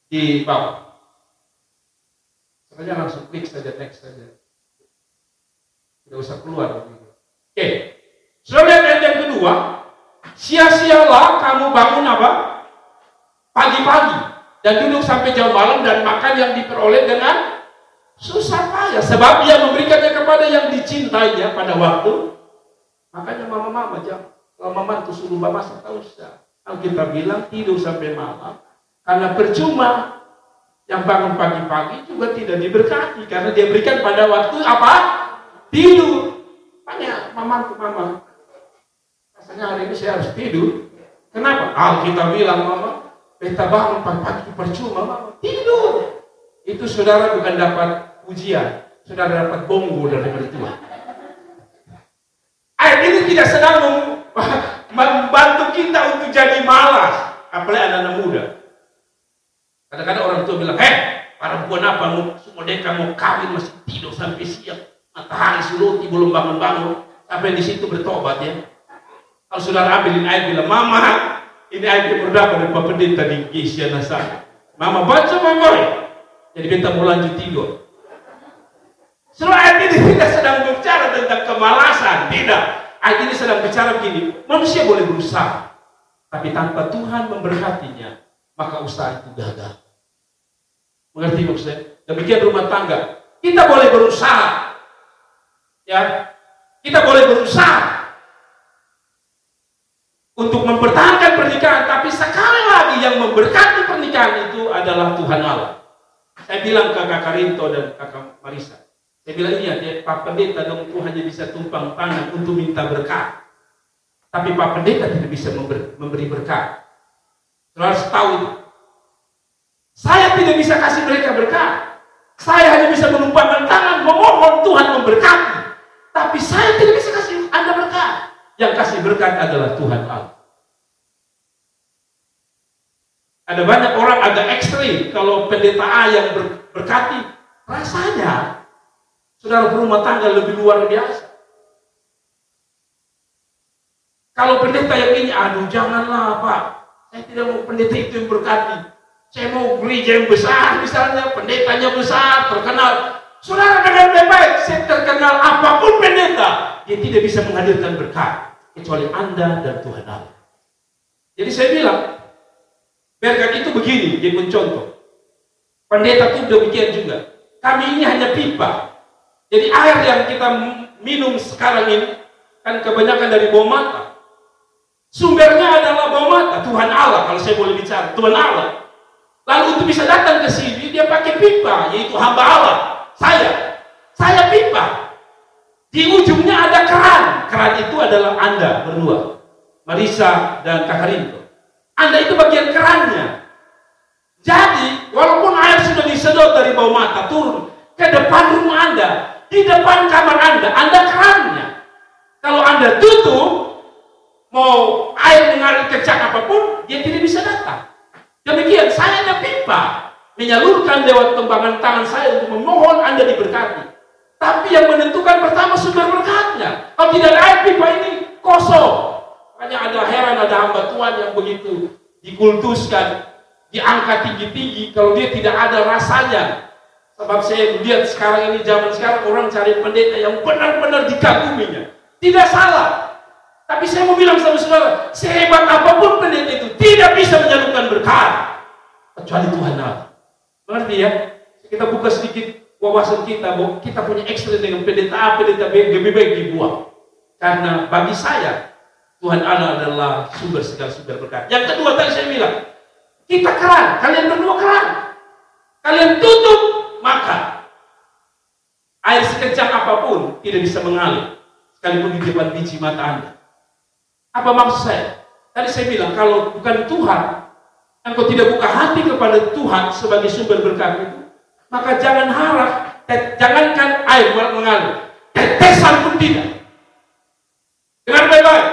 S1: di bawah. Sebenarnya langsung klik saja, next saja. Tidak usah keluar. Oke. Selalu lihat ayat yang kedua. Sia-sialah kamu bangun apa? Pagi-pagi. Dan duduk sampai jam malam dan makan yang diperoleh dengan susah payah. Sebab dia memberikannya kepada yang dicintainya pada waktu. Makanya mama-mama jangan. Kalau mama itu suruh bapak tak usah. Alkitab bilang tidur sampai malam. Karena percuma. Yang bangun pagi-pagi juga tidak diberkati. Karena dia berikan pada waktu apa? Tidur. Tanya mama. Rasanya hari ini saya harus tidur. Kenapa? Alkitab bilang mama. Beta bangun pagi-pagi percuma mama. Tidur. Itu saudara bukan dapat ujian. Saudara dapat bongo dari Tuhan. Ayat ini tidak sedang membantu kita untuk jadi malas. Apalagi anak-anak muda. Kadang-kadang orang tua bilang, perempuan apa mau deka mau kawin masih tidur sampai siang. Matahari suruti belum bangun-bangun. Sampai di situ bertobat ya. Kalau saudara ambilin ayat bilang, mama, ini ayat yang berdapat dari Bapak Pendeta di Gesia Nasar. Mama baca baik-baik. Jadi kita mau lanjut tidur. Setelah ayat ini tidak sedang bicara tentang kemalasan. Tidak. Ayat ini sedang bicara begini. Manusia boleh berusaha. Tapi tanpa Tuhan memberkatinya, maka usaha itu gagal. Mengerti maksudnya? Demikian rumah tangga. Kita boleh berusaha. Ya. Kita boleh berusaha untuk mempertahankan pernikahan, tapi sekali lagi yang memberkati pernikahan itu adalah Tuhan Allah. Saya bilang ke Kakak Rinto dan Kakak Marisa, saya bilang ini ya, Pak Pendeta dong itu hanya bisa tumpang tangan untuk minta berkat. Tapi Pak Pendeta tidak bisa memberi berkat. Saudara harus tahu itu. Saya tidak bisa kasih mereka berkat. Saya hanya bisa menumpangkan tangan, memohon Tuhan memberkati. Tapi saya tidak bisa kasih Anda berkat. Yang kasih berkat adalah Tuhan Allah. Ada banyak orang agak ekstrim kalau pendeta A yang berkati, rasanya saudara berumah tangga lebih luar biasa. Kalau pendeta yang ini, aduh janganlah Pak, saya tidak mau pendeta itu yang berkati. Saya mau gereja yang besar misalnya, pendetanya besar, terkenal. Saudara dengar baik-baik, saya terkenal apapun pendeta, dia tidak bisa menghadirkan berkat kecuali Anda dan Tuhan Allah. Jadi saya bilang, berkat itu begini, dia mencontoh. Pendeta itu demikian juga. Kami ini hanya pipa. Jadi air yang kita minum sekarang ini kan kebanyakan dari bawah mata. Sumbernya adalah bawah mata, Tuhan Allah kalau saya boleh bicara, Tuhan Allah. Lalu untuk bisa datang ke sini dia pakai pipa, yaitu hamba Allah. Saya pipa. Di ujungnya ada keran. Keran itu adalah Anda berdua, Marisa dan Kakak Rinto. Anda itu bagian kerannya. Jadi walaupun air sudah disedot dari bawah mata turun ke depan rumah Anda, di depan kamar Anda kerannya. Kalau Anda tutup, mau air mengalir kencang apapun, dia tidak bisa datang. Demikian, saya hanya pipa, menyalurkan lewat tembangan tangan saya untuk memohon Anda diberkati. Tapi yang menentukan pertama sumber berkatnya. Kalau tidak ada air, pipa ini kosong. Makanya ada heran, ada hamba Tuhan yang begitu dikultuskan, diangkat tinggi-tinggi, kalau dia tidak ada rasanya. Sebab saya lihat sekarang ini, zaman sekarang orang cari pendeta yang benar-benar dikaguminya. Tidak salah. Tapi saya mau bilang sama saudara, sehebat apapun pendeta itu tidak bisa menyalurkan berkat kecuali Tuhan Allah. Mengerti ya? Kita buka sedikit wawasan kita, bahwa kita punya ekstrim dengan pendeta A, pendeta B, lebih baik dibuang. Karena bagi saya, Tuhan Allah adalah sumber segala sumber berkat. Yang kedua tadi saya bilang, kita keran, kalian berdua keran. Kalian tutup, maka air sekencang apapun tidak bisa mengalir, sekalipun di depan biji mata Anda. Apa maksud saya? Tadi saya bilang, kalau bukan Tuhan, engkau tidak buka hati kepada Tuhan sebagai sumber berkat itu, maka jangan harap, jangankan air mengalir, tetesan pun tidak. Dengar baik-baik,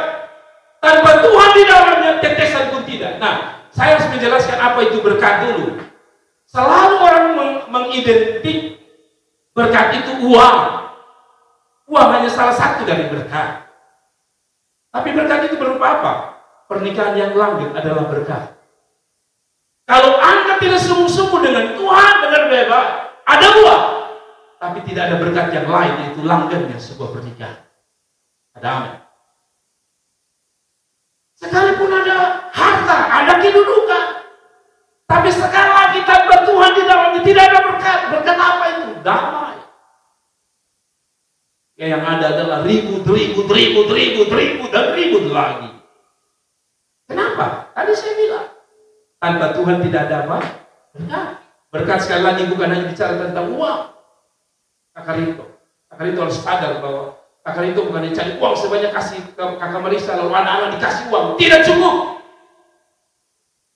S1: tanpa Tuhan di dalamnya, tetesan pun tidak. Nah, saya harus menjelaskan apa itu berkat dulu. Selalu orang mengidentik berkat itu uang. Uang hanya salah satu dari berkat. Tapi berkat itu berupa apa? Pernikahan yang langgeng adalah berkat. Kalau Anda tidak sungguh-sungguh dengan Tuhan, dengan bebas, ada uang, tapi tidak ada berkat yang lain, yaitu langgengnya sebuah pernikahan. Ada amin. Sekalipun ada harta, ada kedudukan, tapi sekarang kita bertuhan di dalamnya tidak ada berkat. Berkat apa itu? Damai. Yang ada adalah ribut dan ribut lagi. Kenapa? Tadi saya bilang, tanpa Tuhan tidak ada apa? Berkat. Berkat sekali lagi bukan hanya bicara tentang uang. Kakak Rinto harus sadar bahwa Kakak Rinto bukan hanya cari uang sebanyak kasih ke Kakak Marisa, lalu anak-anak dikasih uang. Tidak cukup.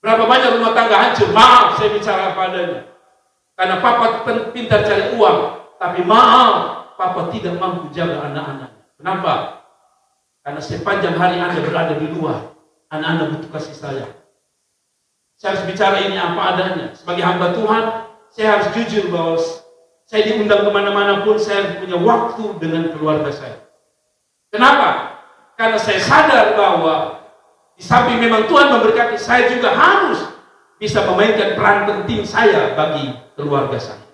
S1: Berapa banyak rumah tangga hancur? Maaf, saya bicara padanya. Karena papa pintar cari uang, tapi maaf, papa tidak mampu jaga anak-anak. Kenapa? Karena sepanjang hari Anda berada di luar, anak-Anda butuh kasih sayang. Saya harus bicara ini apa adanya. Sebagai hamba Tuhan, saya harus jujur bahwa saya diundang kemana-mana pun, saya harus punya waktu dengan keluarga saya. Kenapa? Karena saya sadar bahwa di samping memang Tuhan memberkati, saya juga harus bisa memainkan peran penting saya bagi keluarga saya.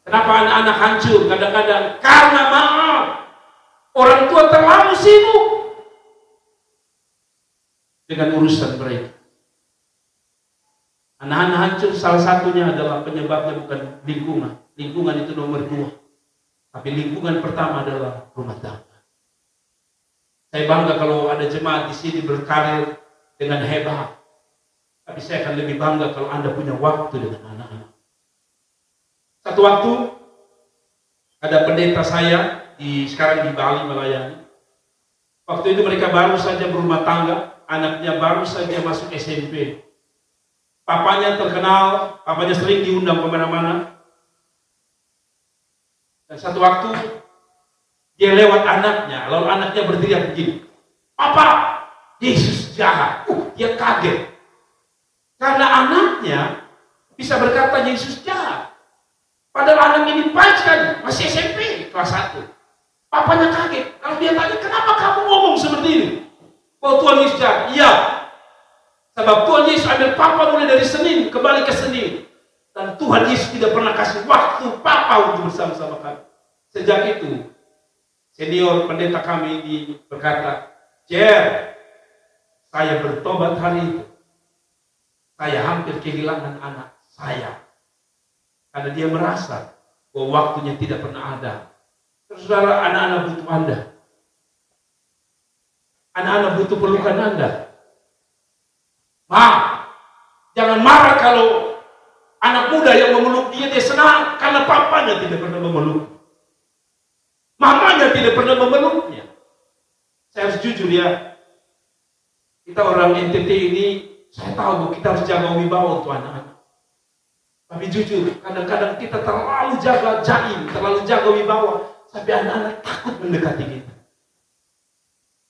S1: Kenapa anak-anak hancur? Kadang-kadang karena maaf, orang tua terlalu sibuk dengan urusan mereka. Anak-anak hancur salah satunya adalah penyebabnya bukan lingkungan. Lingkungan itu nomor 2. Tapi lingkungan pertama adalah rumah tangga. Saya bangga kalau ada jemaat di sini berkarir dengan hebat. Tapi saya akan lebih bangga kalau Anda punya waktu dengan anak-anak. Satu waktu ada pendeta saya sekarang di Bali melayani. Waktu itu mereka baru saja berumah tangga, anaknya baru saja masuk SMP. Papanya terkenal, papanya sering diundang kemana-mana. Dan satu waktu dia lewat anaknya, lalu anaknya berteriak begini, "Papa, Yesus jahat." Dia kaget. Karena anaknya bisa berkata Yesus jahat. Padahal anak ini baik sekali, masih SMP kelas 1. Papanya kaget. Kalau dia tanya, "Kenapa kamu ngomong seperti ini?" "Oh, Tuhan Yesus jahat." "Iya. Sebab Tuhan Yesus ambil papa mulai dari Senin kembali ke Senin. Dan Tuhan Yesus tidak pernah kasih waktu papa untuk bersama-sama kami." Sejak itu, senior pendeta kami ini berkata, "Jer, saya bertobat hari itu. Saya hampir kehilangan anak saya. Karena dia merasa bahwa waktunya tidak pernah ada." Saudara, anak-anak butuh Anda. Anak-anak butuh pelukan Anda. Jangan marah kalau anak muda yang memeluk dia senang karena papanya tidak pernah memeluk. Mamanya tidak pernah memeluknya. Saya harus jujur ya. Kita orang NTT ini, saya tahu bahwa kita harus jaga wibawa untuk anak-anak. Tapi jujur, kadang-kadang kita terlalu jaga jaim, terlalu jaga wibawa, sampai anak-anak takut mendekati kita.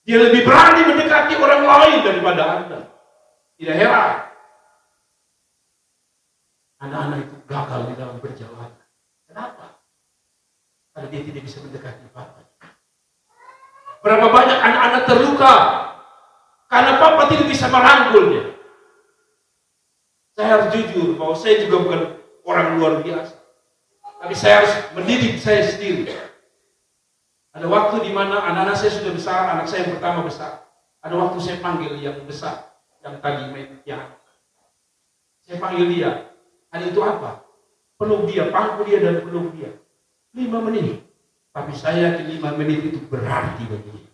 S1: Dia lebih berani mendekati orang lain daripada Anda. Tidak heran anak-anak itu gagal di dalam perjalanan. Kenapa? Karena dia tidak bisa mendekati Papa. Berapa banyak anak-anak terluka karena Papa tidak bisa merangkulnya. Saya harus jujur bahwa saya juga bukan orang luar biasa. Tapi saya harus mendidik saya sendiri. Ada waktu di mana anak-anak saya sudah besar, anak saya yang pertama besar. Ada waktu saya panggil yang besar, yang tadi main piano. Saya panggil dia. Hari itu apa? Peluk dia, pangku dia dan peluk dia. 5 menit. Tapi saya yakin 5 menit itu berarti bagi dia.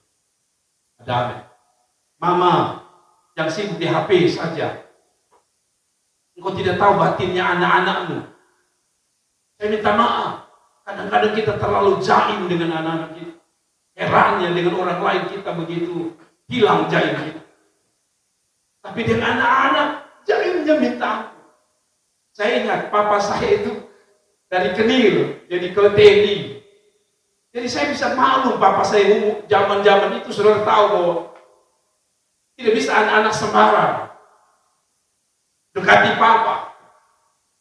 S1: Ada Mama yang sibuk di HP saja. Engkau tidak tahu batinnya anak-anakmu. Saya minta maaf. Kadang-kadang kita terlalu jaim dengan anak-anak kita. Herannya dengan orang lain kita begitu hilang jaim kita. Tapi dengan anak-anak jaimnya minta ampun. Saya ingat papa saya itu dari Kenil jadi ke TNI. Jadi saya bisa maklum papa saya zaman-zaman itu sudah tahu bahwa tidak bisa anak-anak sembarang dekati papa.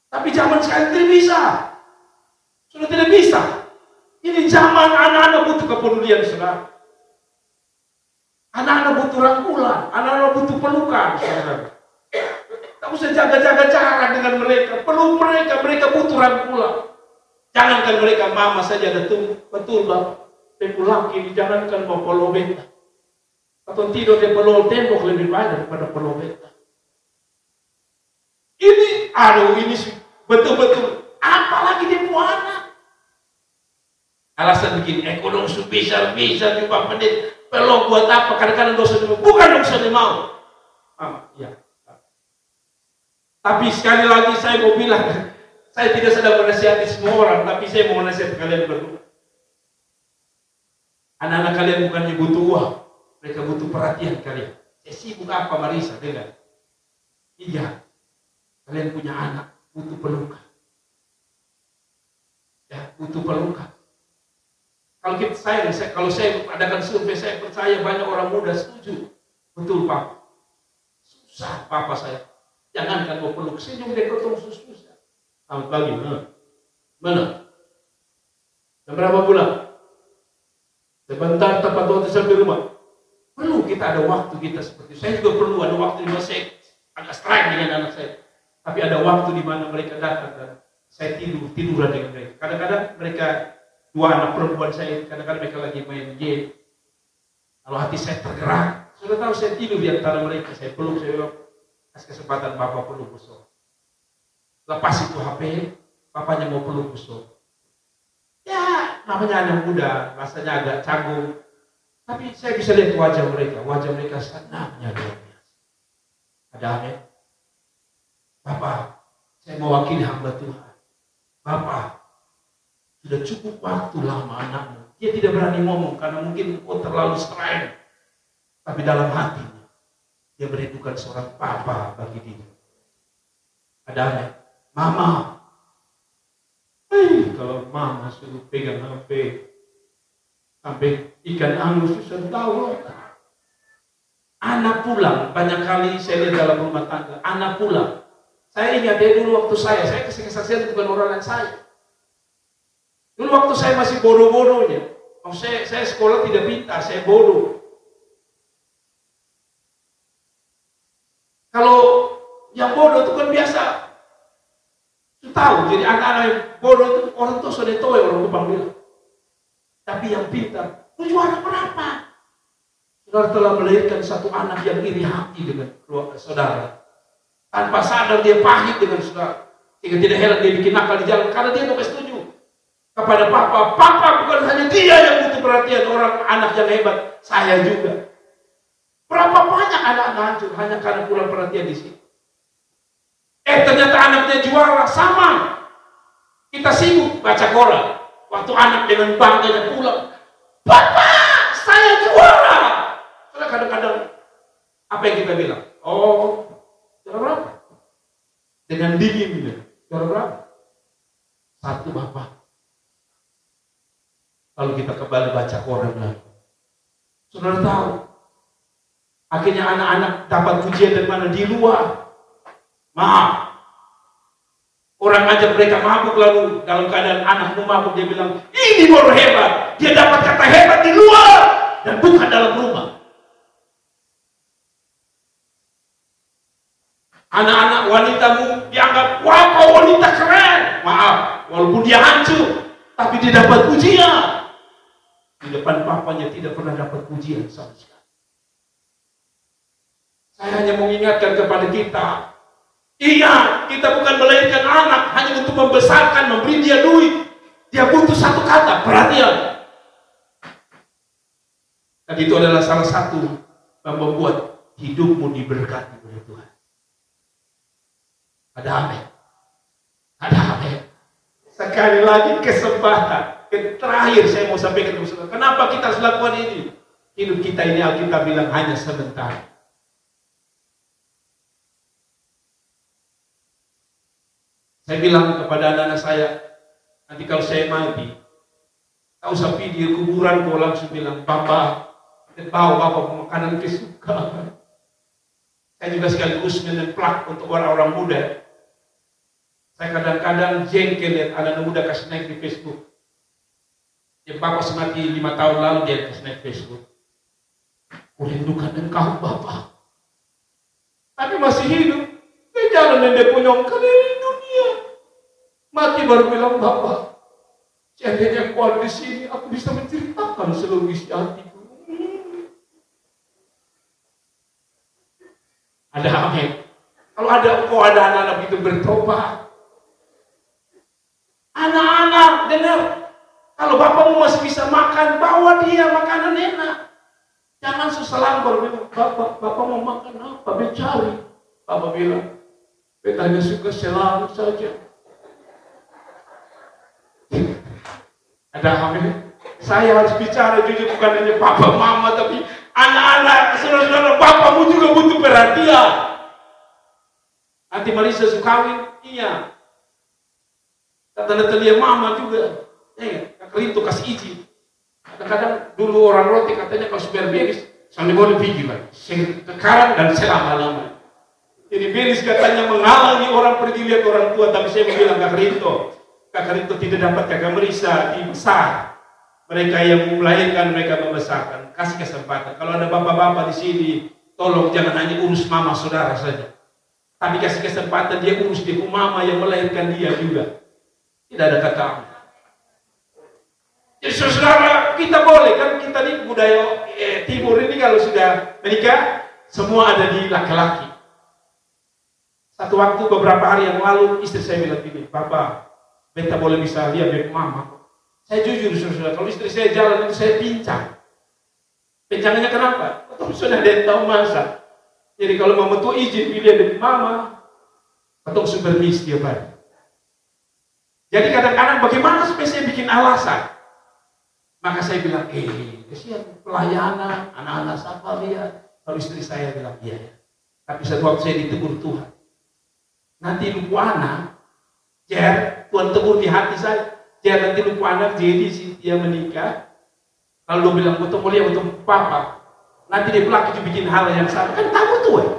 S1: Tapi zaman sekarang tidak bisa. Sudah tidak bisa. Ini zaman anak-anak butuh kepedulian, saudara. Anak-anak butuh rangkulan, anak-anak butuh pelukan, saudara. Tak usah jaga-jaga jarak dengan mereka. Peluk mereka, mereka butuh rangkulan. Jangankan mereka mama saja ada betul bang. Laki, jangankan mau polo beta. Atau tidur di pelol tembok lebih banyak daripada polo beta. Ini, ini betul-betul. Apalagi dia punya anak. Alasan begini, ekonomi bisa juga pendek. Pelok buat apa? Kadang-kadang dosa mau. Bukan dosa dia mau. Ya. Tapi sekali lagi saya mau bilang, saya tidak sedang menasihati semua orang, tapi saya mau menasihati kalian berdua. Anak-anak kalian bukannya butuh uang, mereka butuh perhatian kalian. Saya sibuk apa Marisa, dengar? Iya, kalian punya anak, butuh pelukan. Ya, butuh pelukan. Kalau saya adakan survei, saya percaya banyak orang muda setuju. Betul Pak. Susah Papa saya. Jangankan mau peluk, senyum dia ketemu susah. Selamat pagi, mana? Jam berapa pulang? Sebentar tepat waktu sampai rumah. Perlu kita ada waktu kita seperti itu. Saya juga perlu ada waktu di mana saya agak strike dengan anak saya. Tapi ada waktu di mana mereka datang dan saya tiduran dengan mereka. Kadang-kadang mereka, 2 anak perempuan saya, kadang-kadang mereka lagi main game. Kalau hati saya tergerak, sudah tahu saya tidur di antara mereka. Saya peluk, saya bilang, kasih kesempatan Bapak peluk besok. Lepas itu HP, Bapaknya mau peluk besok. Ya, namanya anak muda, rasanya agak canggung. Tapi saya bisa lihat wajah mereka senangnya luar biasa. Ada aneh. Bapak, saya mewakili hamba Tuhan. Bapak, sudah cukup waktu lama anakmu. Dia tidak berani ngomong karena mungkin terlalu strength. Tapi dalam hatinya, dia merindukan seorang papa bagi dia. Ada aneh. Mama. Kalau mama suruh pegang HP, sampai ikan angus susah tahu. Anak pulang, banyak kali saya lihat dalam rumah tangga. Anak pulang. Saya ingat dulu waktu saya kasih kesaksian bukan orang lain saya. Dulu waktu saya masih bodoh-bodohnya, saya sekolah tidak pintar, saya bodoh. Kalau yang bodoh itu kan biasa, tahu. Jadi anak-anak yang bodoh itu orang tua sudah tahu yang orang Kupang bilang. Tapi yang pintar, lu juara berapa? Saudara telah melahirkan satu anak yang iri hati dengan saudara. Tanpa sadar dia pahit dengan saudara. Sehingga tidak heran dia bikin nakal di jalan karena dia tidak setuju kepada papa. Papa bukan hanya dia yang butuh perhatian, orang anak yang hebat, saya juga. Berapa banyak anak-anak hancur hanya karena kurang perhatian di sini. Ternyata anaknya juara, sama. Kita sibuk baca koran. Waktu anak dengan bangganya pulang, Bapak, saya juara. Karena kadang-kadang apa yang kita bilang? Oh, juara berapa? Dengan dinginnya, juara berapa? 1 Bapak. Lalu kita kembali baca koran lagi. Saudara tahu, akhirnya anak-anak dapat pujian dari mana? Di luar. Maaf. Orang ajak mereka mabuk, lalu dalam keadaan anakmu mabuk, dia bilang, ini baru hebat. Dia dapat kata hebat di luar dan bukan dalam rumah. Anak-anak wanitamu dianggap, wah kau wanita keren. Maaf, walaupun dia hancur, tapi dia dapat pujian. Di depan papanya tidak pernah dapat pujian sama sekali. Saya hanya mengingatkan kepada kita, iya, kita bukan melahirkan anak hanya untuk membesarkan, memberi dia duit. Dia butuh satu kata, perhatian. Dan itu adalah salah satu yang membuat hidupmu diberkati oleh Tuhan. Ada amin. Ada amin. Sekali lagi kesempatan. Terakhir saya mau sampaikan kepada saudara. Kenapa kita harus lakukan ini? Hidup kita ini Alkitab bilang hanya sebentar. Saya bilang kepada anak-anak saya, nanti kalau saya mati, tak usah pergi di kuburan, kau langsung bilang, Papa, bawa Bapak makanan kesukaan. Saya juga sekaligus menemplak untuk orang-orang muda. Saya kadang-kadang jengkel lihat anak muda kasih naik di Facebook. Yang Bapak semati 5 tahun lalu dia kasih naik Facebook. Kurindukan engkau Bapak. Tapi masih hidup. Dia jalan dan dia punya keliling dunia. Mati baru bilang, Bapak, seandainya aku ada di sini, aku bisa menceritakan seluruh isi hatiku. Ada amin. Kalau ada anak-anak itu bertobat. Anak-anak, dengar. Kalau bapakmu masih bisa makan, bawa dia makanan enak. Jangan susah langgar bilang, Bapak mau makan apa? Cari. Bapak bilang, hanya suka selalu saja. Ada amin. Saya harus bicara jujur, bukan hanya papa mama, tapi anak-anak, saudara-saudara, bapakmu juga butuh perhatian. Nanti Marisa kawin, iya. Kata Natalia mama juga. Kali itu kasih izin. Kadang-kadang dulu orang roti katanya kalau supaya beres, sampai boleh pergi lagi. Sekarang dan selama-lama. Jadi beres katanya menghalangi orang pergi lihat orang tua, tapi saya bilang Kak Rinto tidak dapat Kakak Marisa dibesar. Mereka yang melahirkan, mereka membesarkan. Kasih kesempatan. Kalau ada bapak-bapak di sini, tolong jangan hanya urus mama saudara saja. Tapi kasih kesempatan dia urus dia mama yang melahirkan dia juga. Tidak ada kata. Jadi saudara, kita boleh kan, kita di budaya timur ini kalau sudah menikah, semua ada di laki-laki. Satu waktu beberapa hari yang lalu istri saya bilang gini, Bapak, beta boleh bisa lihat dari mama. Saya jujur saudara, kalau istri saya jalan itu saya pincang. Pincangannya kenapa? Betul sudah dia tahu masak. Jadi kalau mama tuh izin pilihan dari mama, atau supervisi tiap hari. Jadi kadang-kadang bagaimana supaya saya bikin alasan? Maka saya bilang, kesian pelayanan, anak-anak siapa lihat. Kalau istri saya bilang, iya ya. Tapi satu waktu saya ditegur Tuhan. Nanti lupa anak, Jer, Tuhan tegur di hati saya. Jer, nanti lupa anak, jadi dia menikah. Kalau dia bilang, betul mulia, betul papa. Nanti dia pelaki bikin hal yang sama. Kan tahu tuh ya.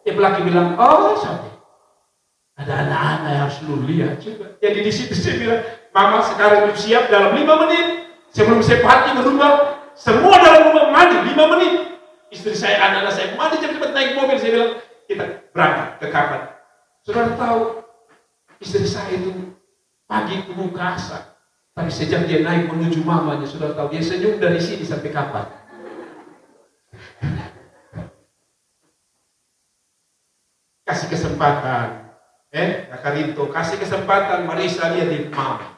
S1: Dia pelaki bilang, oh sampai. Ada anak-anak yang harus lu lihat juga. Jadi di situ saya bilang, mama sekarang siap dalam 5 menit. Sebelum saya pagi berubah, semua dalam rumah mandi 5 menit. Istri saya, anak-anak saya mandi cepat naik mobil. Saya bilang, kita berangkat ke kamar. Saudara tahu, istri saya itu pagi kubu kasar. Tapi sejak dia naik menuju mamanya, saudara tahu, dia senyum dari sini sampai kapan? Kasih kesempatan. Kakak Rinto, kasih kesempatan Marisa lihat di mama.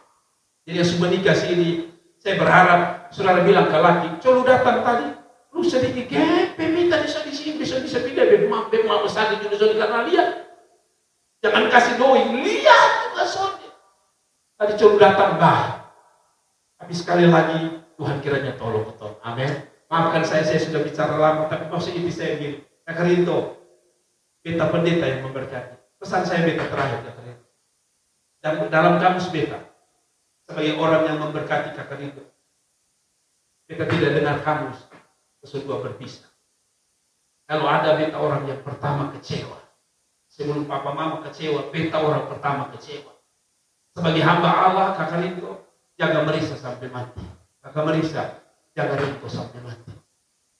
S1: Jadi yang sudah nikah sini, saya berharap saudara bilang ke laki, "Colo datang tadi, lu sedikit minta di sini, bisa pindah beb mama sakit juga karena lihat. Jangan kasih doi, lihat juga soalnya. Tadi colo datang baik. Tapi sekali lagi Tuhan kiranya tolong betul. Amin. Maafkan saya sudah bicara lama, tapi maksud ini saya bilang, Kakak Rinto, beta pendeta yang memberkati. Pesan saya beta terakhir, Kakak Rinto. Dan dalam kamus beta, sebagai orang yang memberkati Kakak Rinto, beta tidak dengar kamus kesedua berpisah. Kalau ada beta orang yang pertama kecewa, sebelum papa mama kecewa, beta orang pertama kecewa. Sebagai hamba Allah, Kakak Rinto, jaga Marisa sampai mati. Kakak Marisa, jaga Rinto sampai mati.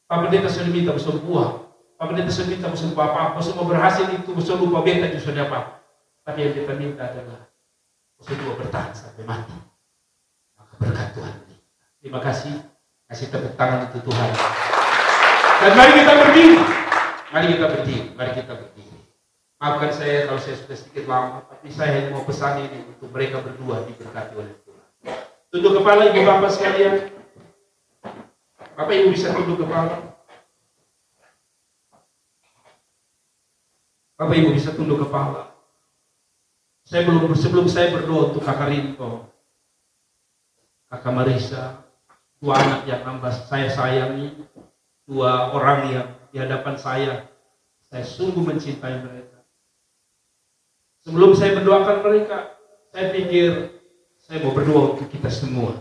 S1: Pak Pendeta sudah minta besok buah. Pak Pendeta sudah minta besok apa-apa. Semua berhasil itu, besok lupa beta juga sudah apa. Tapi yang kita minta adalah besok dua bertahan sampai mati. Maka berkat Tuhan. Terima kasih. Kasih tepuk tangan untuk Tuhan. Dan mari kita berdiri. Mari kita berdiri. Mari kita berdiri. Maafkan saya kalau saya sudah sedikit lama. Tapi saya hanya mau pesan ini untuk mereka berdua diberkati oleh Tuhan. Tunduk kepala ibu bapak sekalian. Bapak ibu bisa tunduk kepala. Bapak ibu bisa tunduk kepala. Sebelum saya berdoa untuk Kakak Rinto, Kakak Marisa, dua anak yang hamba saya sayangi, dua orang yang di hadapan saya sungguh mencintai mereka. Sebelum saya mendoakan mereka, saya pikir saya mau berdoa untuk kita semua.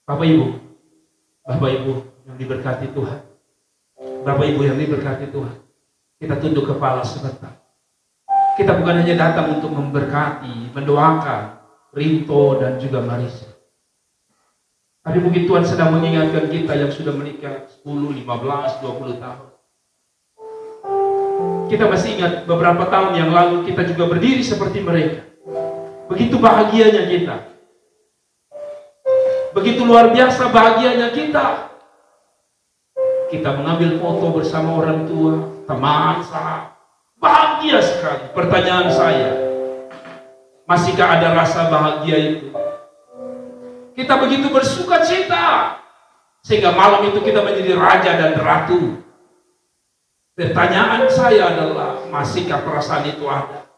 S1: Bapak Ibu yang diberkati Tuhan. Bapak Ibu yang diberkati Tuhan. Kita tunduk kepala sebentar. Kita bukan hanya datang untuk memberkati, mendoakan Rinto dan juga Marisa. Tapi mungkin Tuhan sedang mengingatkan kita yang sudah menikah 10, 15, 20 tahun. Kita masih ingat beberapa tahun yang lalu kita juga berdiri seperti mereka. Begitu bahagianya kita. Begitu luar biasa bahagianya kita. Kita mengambil foto bersama orang tua, teman, sahabat. Bahagia sekali. Pertanyaan saya, masihkah ada rasa bahagia itu? Kita begitu bersuka cita, sehingga malam itu kita menjadi raja dan ratu. Pertanyaan saya adalah, masihkah perasaan itu ada?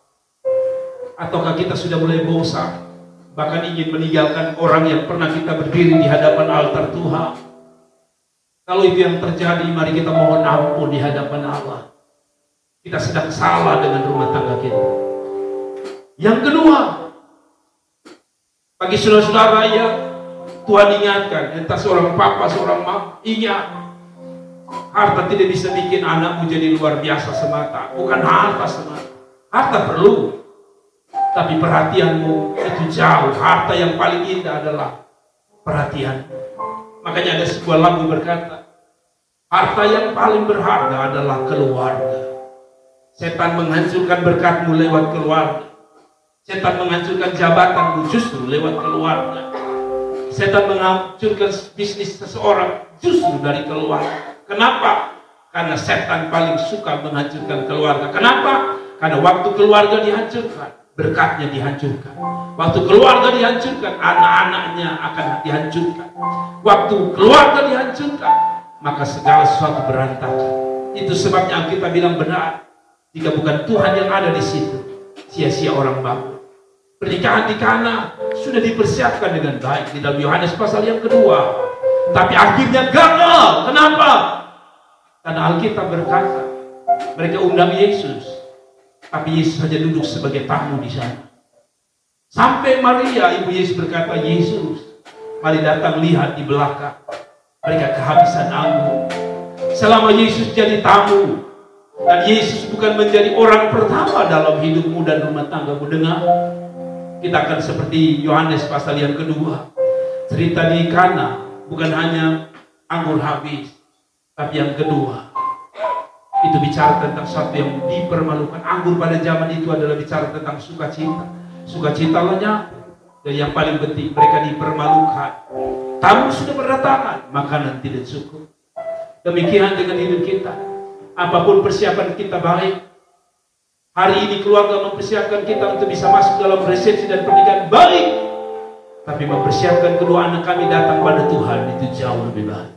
S1: Ataukah kita sudah mulai bosan, bahkan ingin meninggalkan orang yang pernah kita berdiri di hadapan altar Tuhan? Kalau itu yang terjadi, mari kita mohon ampun di hadapan Allah. Kita sedang salah dengan rumah tangga kita. Yang kedua, bagi saudara-saudara yang Tuhan ingatkan, entah seorang papa, seorang mama, ingat, harta tidak bisa bikin anakmu jadi luar biasa semata. Bukan harta semata. Harta perlu, tapi perhatianmu itu jauh. Harta yang paling indah adalah perhatian. Makanya ada sebuah lagu berkata, harta yang paling berharga adalah keluarga. Setan menghancurkan berkatmu lewat keluarga. Setan menghancurkan jabatanmu justru lewat keluarga. Setan menghancurkan bisnis seseorang justru dari keluarga. Kenapa? Karena setan paling suka menghancurkan keluarga. Kenapa? Karena waktu keluarga dihancurkan, berkatnya dihancurkan. Waktu keluarga dihancurkan, anak-anaknya akan dihancurkan. Waktu keluarga dihancurkan, maka segala sesuatu berantakan. Itu sebabnya Alkitab bilang benar, jika bukan Tuhan yang ada di situ, sia-sia orang bangun. Pernikahan di Kana sudah dipersiapkan dengan baik di dalam Yohanes pasal yang kedua, tapi akhirnya gagal. Kenapa? Karena Alkitab berkata mereka undang Yesus, tapi Yesus hanya duduk sebagai tamu di sana. Sampai Maria, ibu Yesus, berkata, Yesus, mari datang lihat di belakang. Mereka kehabisan anggur. Selama Yesus jadi tamu, dan Yesus bukan menjadi orang pertama dalam hidupmu dan rumah tanggamu, dengar, kita akan seperti Yohanes pasal yang kedua. Cerita di Kana bukan hanya anggur habis, tapi yang kedua itu bicara tentang sesuatu yang dipermalukan. Anggur pada zaman itu adalah bicara tentang sukacita. Sukacita lenyap, dan yang paling penting mereka dipermalukan. Tamu sudah berdatangan, makanan tidak cukup. Demikian dengan hidup kita. Apapun persiapan kita baik, hari ini keluarga mempersiapkan kita untuk bisa masuk dalam resepsi dan pernikahan baik, tapi mempersiapkan kedua anak kami datang pada Tuhan itu jauh lebih baik.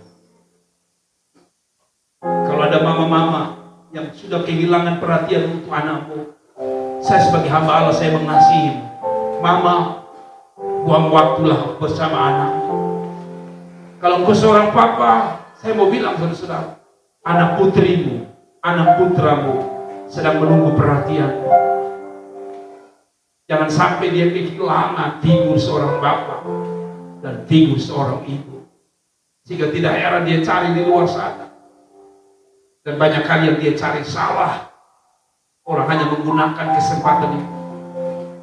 S1: Kalau ada mama-mama yang sudah kehilangan perhatian untuk anakmu, saya sebagai hamba Allah, saya mengasihi mama, buang waktulah bersama anak. Kalau engkau seorang papa, saya mau bilang saudara-saudara, anak putrimu, anak putramu sedang menunggu perhatian. Jangan sampai dia kehilangan figur seorang bapak dan figur seorang ibu, sehingga tidak heran dia cari di luar sana. Dan banyak kali yang dia cari salah. Orang hanya menggunakan kesempatan itu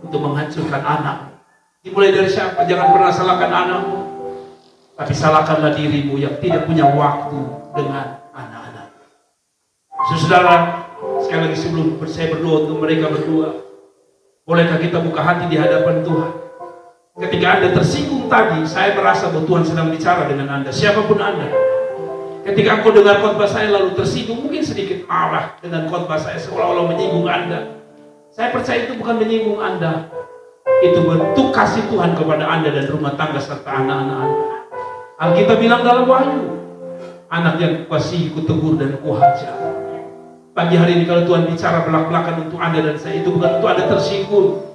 S1: untuk menghancurkan anak. Dimulai dari siapa? Jangan pernah salahkan anakmu, tapi salahkanlah dirimu yang tidak punya waktu dengan anak-anak. Saudara, sekali lagi sebelum saya berdoa untuk mereka berdua, bolehkah kita buka hati di hadapan Tuhan? Ketika Anda tersinggung tadi, saya merasa bahwa Tuhan sedang bicara dengan Anda, siapapun Anda. Ketika engkau dengar khotbah saya lalu tersinggung, mungkin sedikit marah dengan khotbah saya seolah-olah menyinggung Anda. Saya percaya itu bukan menyinggung Anda. Itu bentuk kasih Tuhan kepada Anda dan rumah tangga serta anak-anak Anda. Alkitab bilang dalam Wahyu, anak yang kukasihi kutegur dan kuhajar. Pagi hari ini kalau Tuhan bicara belak-belakan untuk Anda dan saya, itu bukan untuk Anda tersinggung,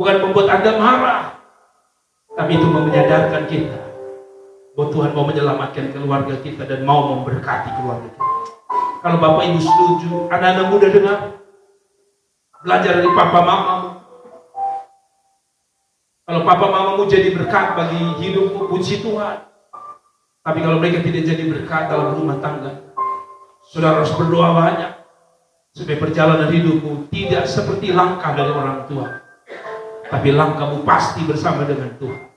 S1: bukan membuat Anda marah, tapi itu menyadarkan kita bahwa Tuhan mau menyelamatkan keluarga kita dan mau memberkati keluarga kita. Kalau Bapak Ibu setuju, anak-anak muda dengar, belajar dari Papa Mamamu. Kalau Papa Mamamu jadi berkat bagi hidupmu, puji Tuhan. Tapi kalau mereka tidak jadi berkat dalam rumah tangga, saudara harus berdoa banyak supaya perjalanan hidupmu tidak seperti langkah dari orang tua, tapi langkahmu pasti bersama dengan Tuhan.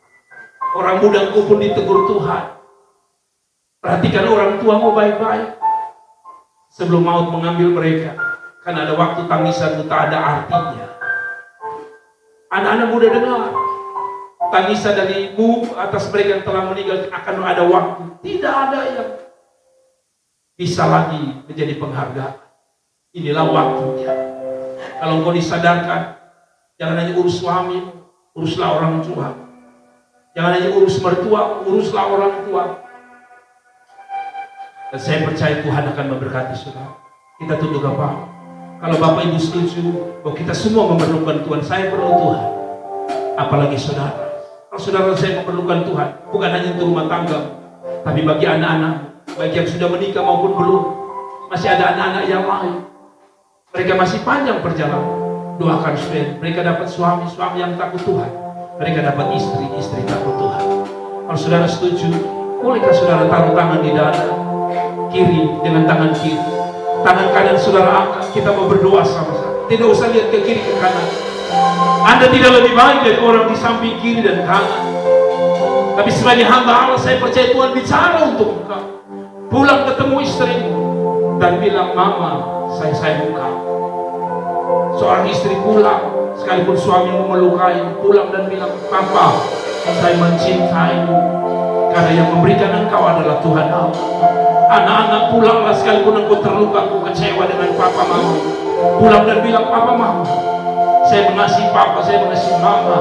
S1: Orang muda engkau pun ditegur Tuhan. Perhatikan orang tuamu baik-baik sebelum maut mengambil mereka, karena ada waktu tangisanmu tak ada artinya. Anak-anak muda dengar, tangisan dari ibu atas mereka yang telah meninggal akan ada waktu. Tidak ada yang bisa lagi menjadi penghargaan. Inilah waktunya. Kalau engkau disadarkan, jangan hanya urus suamimu, uruslah orang tua. Jangan hanya urus mertua, uruslah orang tua. Dan saya percaya Tuhan akan memberkati saudara. Kita tunduk apa? Kalau Bapak Ibu setuju bahwa kita semua memerlukan Tuhan, saya perlu Tuhan. Apalagi saudara. Kalau saudara saya memerlukan Tuhan, bukan hanya untuk rumah tangga, tapi bagi anak-anak, bagi yang sudah menikah maupun belum, masih ada anak-anak yang lain. Mereka masih panjang perjalanan. Doakan supaya mereka dapat suami-suami yang takut Tuhan. Mereka dapat istri-istri takut Tuhan. Kalau saudara setuju, bolehkah saudara taruh tangan di dada kiri dengan tangan kiri, tangan kanan saudara angkat. Kita mau berdoa sama-sama. Tidak usah lihat ke kiri ke kanan. Anda tidak lebih baik dari orang di samping kiri dan kanan. Tapi sebagai hamba Allah, saya percaya Tuhan bicara untuk engkau. Pulang ketemu istrimu dan bilang, Mama, saya sayang engkau. Seorang istri pulang, sekalipun suamimu melukai, pulang dan bilang, Papa, saya mencintaimu, karena yang memberikan engkau adalah Tuhan Allah. Anak-anak pulanglah, sekalipun engkau terluka, engkau kecewa dengan Papa Mama, pulang dan bilang, Papa Mama, saya mengasihi Papa, saya mengasihi Mama,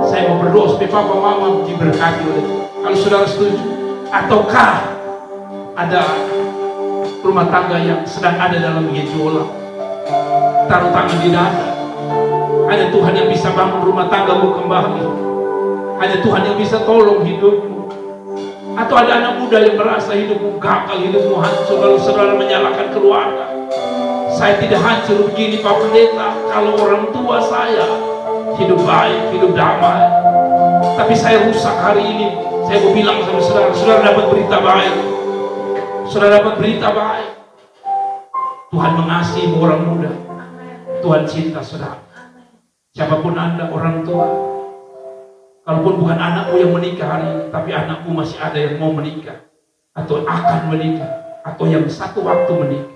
S1: saya mau berdoa supaya Papa Mama diberkati oleh Tuhan. Kalau saudara setuju, ataukah ada rumah tangga yang sedang ada dalam gejolak, taruh tangan di dada. Hanya Tuhan yang bisa bangun rumah tanggamu kembali. Hanya Tuhan yang bisa tolong hidupmu. Atau ada anak muda yang merasa hidupmu gagal, hidupmu hancur, lalu saudara menyalahkan keluarga. Saya tidak hancur begini Pak Pendeta kalau orang tua saya hidup baik, hidup damai. Tapi saya rusak hari ini. Saya mau bilang sama saudara, saudara dapat berita baik. Saudara dapat berita baik. Tuhan mengasihi orang muda. Tuhan cinta saudara. Siapapun Anda orang tua, kalaupun bukan anakmu yang menikah hari ini, tapi anakmu masih ada yang mau menikah, atau akan menikah, atau yang satu waktu menikah,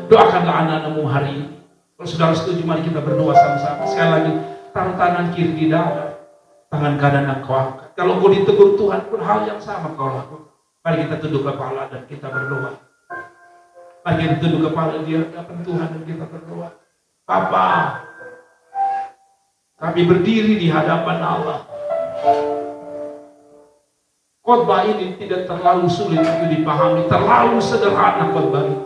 S1: doakanlah anak-anakmu hari ini. Kalau saudara setuju, mari kita berdoa sama-sama. Sekali lagi, taruh tangan kiri di dada, tangan kanan engkau angkat. Kalau kau ditegur Tuhan pun hal yang sama kau lakukan. Mari kita tunduk kepala dan kita berdoa. Mari kita tunduk kepala di hadapan Tuhan dan kita berdoa. Bapa, kami berdiri di hadapan Allah. Khotbah ini tidak terlalu sulit untuk dipahami, terlalu sederhana khotbah ini.